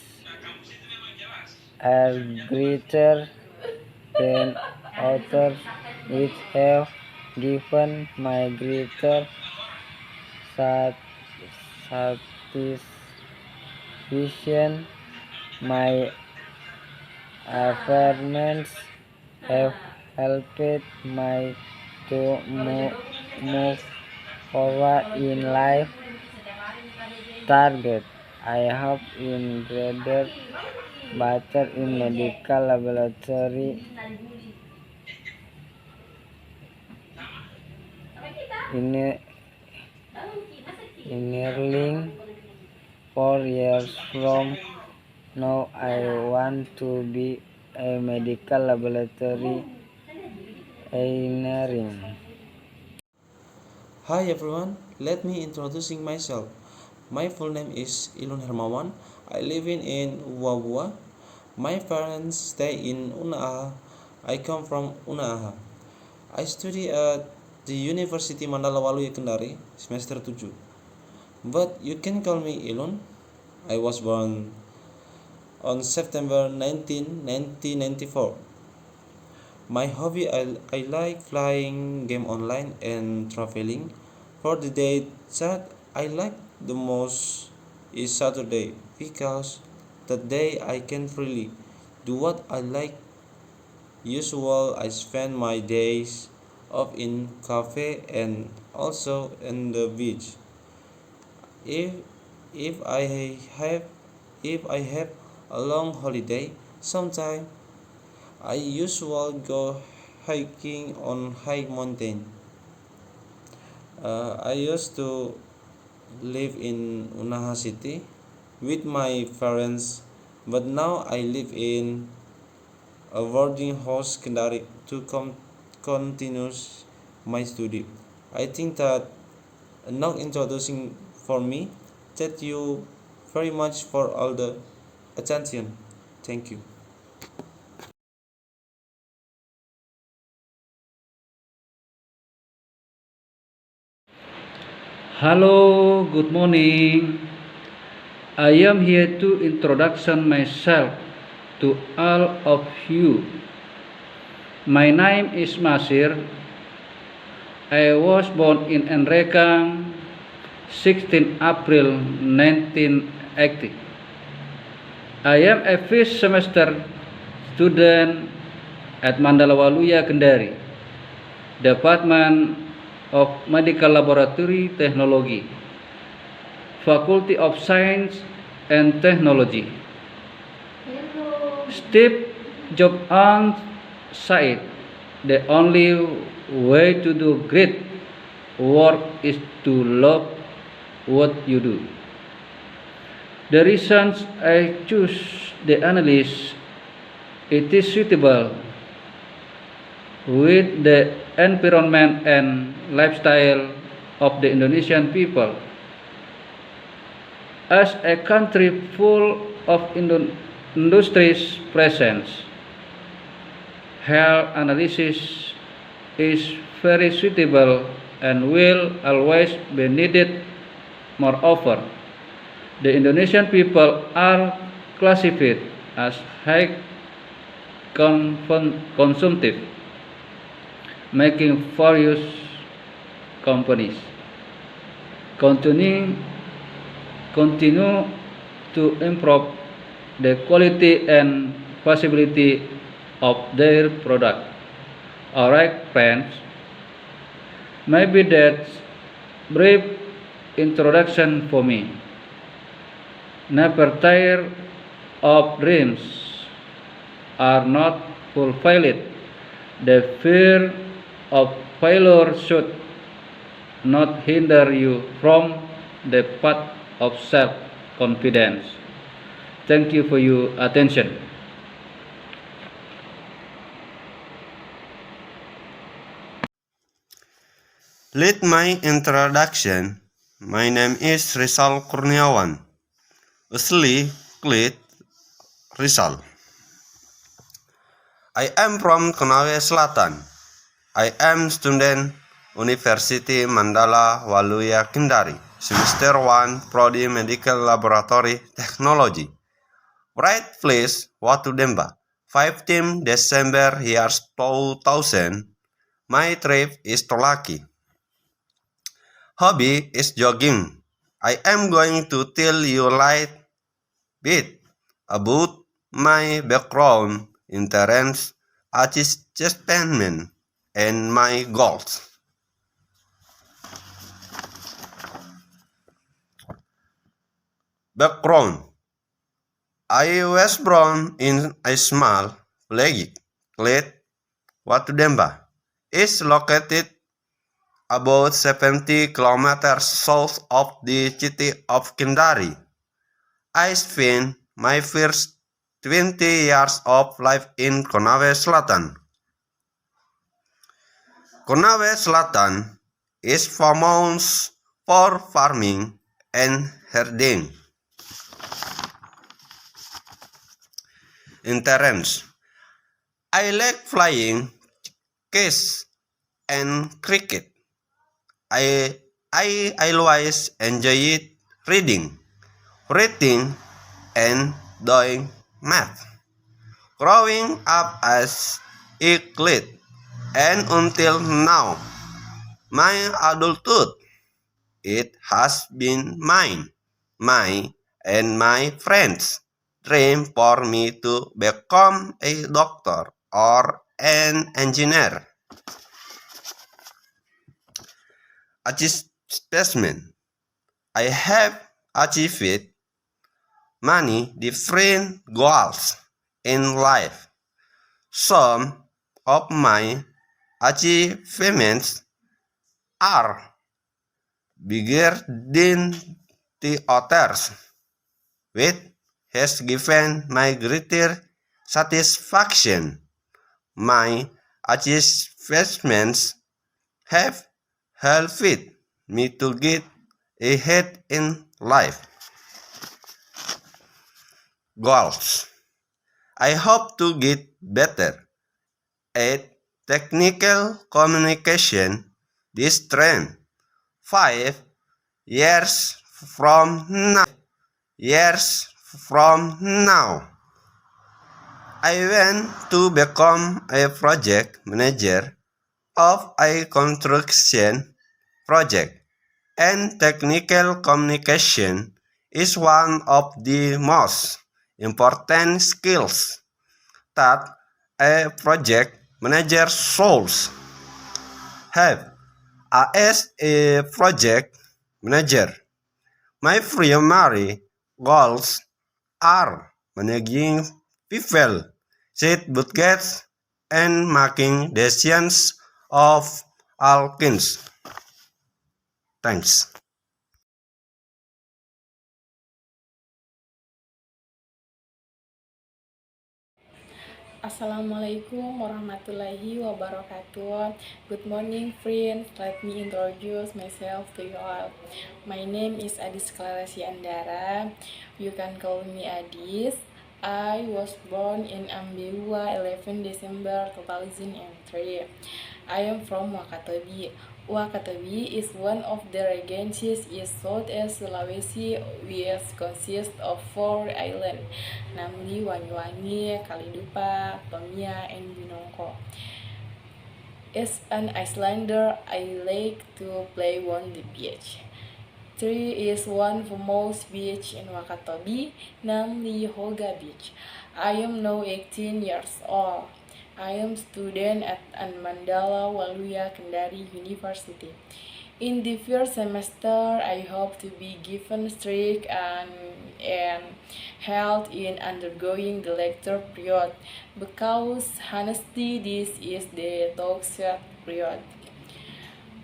are greater than others, which have given my greater satisfaction. My achievements have helped me to move forward in life. Target. I have in graded better in medical laboratory engineering 4 years from now. I want to be a medical laboratory engineering. Hi everyone, let me introducing myself. My full name is Ilun Hermawan. I live in Uwabua. My parents stay in Unaaha. I come from Unaaha. I study at the University Mandala Waluya Kendari, semester 7. But you can call me Ilun. I was born on September 19, 1994. My hobby, I like playing game online and traveling. For the day that I like the most is Saturday, because that day I can freely do what I like. Usually I spend my days off in cafe and also in the beach. If if I have if I have a long holiday, sometimes I usually go hiking on high mountain. I used to live in Unaha City with my parents, but now I live in a boarding house Kendari to continue my study. I think that enough introducing for me. Thank you very much for all the attention. Thank you. Hello, good morning. I am here to introduction myself to all of you. My name is Masir. I was born in Enrekang, 16 April 1980. I am a first semester student at Mandala Waluya Kendari, Department of Medical Laboratory Technology, Faculty of Science and Technology. Steve Jobs once said, the only way to do great work is to love what you do. The reasons I choose the analysis, it is suitable with the environment and lifestyle of the Indonesian people. As a country full of industries presence, health analysis is very suitable and will always be needed. Moreover, the Indonesian people are classified as high consumptive, making various companies continue to improve the quality and possibility of their product. Alright friends, maybe that's brief introduction for me. Never tire of dreams are not fulfilled. The fear of failure should not hinder you from the path of self-confidence. Thank you for your attention. Lead my introduction. My name is Rizal Kurniawan. Asli Klit Rizal. I am from Konawe Selatan. I am student University Mandala Waluya Kendari, semester 1, Prodi Medical Laboratory Technology. Right place, Watu Demba, 15 December years 2000. My trip is to Laki. Hobby is jogging. I am going to tell you a bit about my background, interests, achievement, and my goals. Background. I was born in a small village called Watu Demba. It's located about 70 kilometers south of the city of Kendari. I spent my first 20 years of life in Konawe Selatan. Konawe Selatan is famous for farming and herding. Interests. I like flying, chess, and cricket. I always enjoyed reading, writing, and doing math. Growing up as a kid and until now, my adulthood, it has been my and my friends' dream for me to become a doctor or an engineer. Achievement. I have achieved many different goals in life. Some of my achievements are bigger than the others, which has given my greater satisfaction. My achievements have helped me to get ahead in life. Goals. I hope to get better at technical communication this term. 5 years from now, I want to become a project manager of a construction project, and technical communication is one of the most important skills that a project manager should have. As a project manager, my primary goals are managing people, set budgets, and making decisions of all kinds. Thanks. Assalamualaikum warahmatullahi wabarakatuh. Good morning friends, let me introduce myself to you all. My name is Adis Clarasi Andara. You can call me Adis. I was born in Ambeua 11 December 2003. I am from Wakatobi. Wakatobi is one of the regencies in Southeast Sulawesi, which consists of 4 islands, namely Wanyuwangi, Kalidupa, Tomia, and Binongko. As an Icelander, I like to play on the beach. There is one famous beach in Wakatobi, namely Hoga Beach. I am now 18 years old. I am student at Mandala Waluya Kendari University. In the first semester, I hope to be given strict and help in undergoing the lecture period, because honestly, this is the toxic period.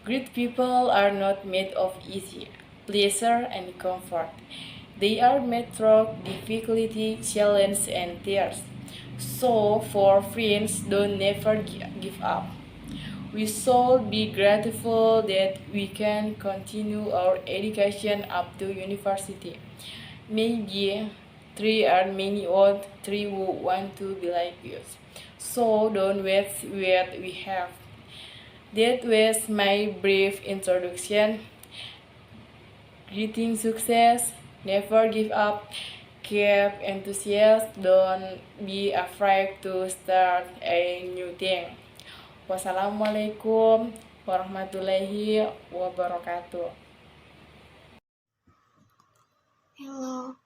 Great people are not made of easy pleasure and comfort. They are made through difficulty, challenge, and tears. So, for friends, don't never give up. We should be grateful that we can continue our education up to university. Maybe there are many old trees who want to be like us. So don't waste what we have. That was my brief introduction. Greeting success, never give up, keep enthusiastic, don't be afraid to start a new thing. Wassalamualaikum warahmatullahi wabarakatuh. Hello,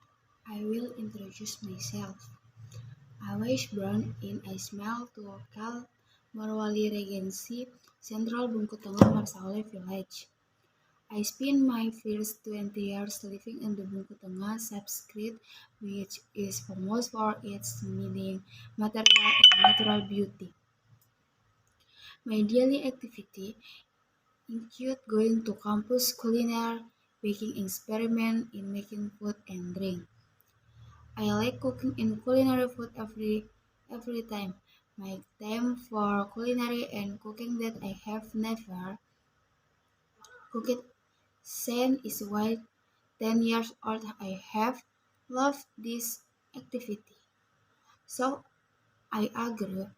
I will introduce myself. I was born in a small local Morowali Regency, Central Bungkutengah Marsaule village. I spent my first 20 years living in the Bungkutengah subscript, which is famous for its meaning, material, and natural beauty. My daily activity include going to campus culinary, baking experiment in making food and drink. I like cooking in culinary food every time. My time for culinary and cooking that I have never cooked since is why 10 years old I have loved this activity. So I agree.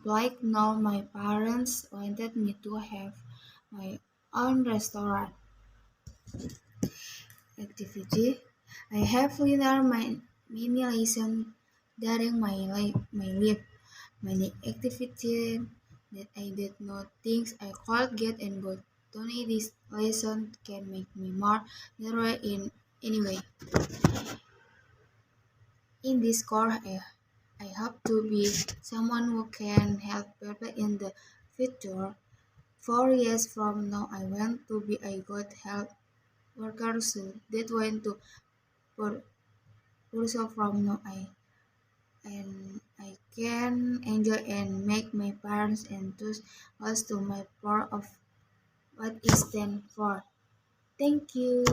Like now my parents wanted me to have my own restaurant. Activity. I have learned many lessons during my life. Many activities that I did not think I could get and but only this lesson can make me more thorough in any way. In this course, I hope to be someone who can help people in the future. 4 years from now, I want to be a good health worker so that want to pursue from now I can enjoy and make my parents enthused as to my part of what it stands for. Thank you.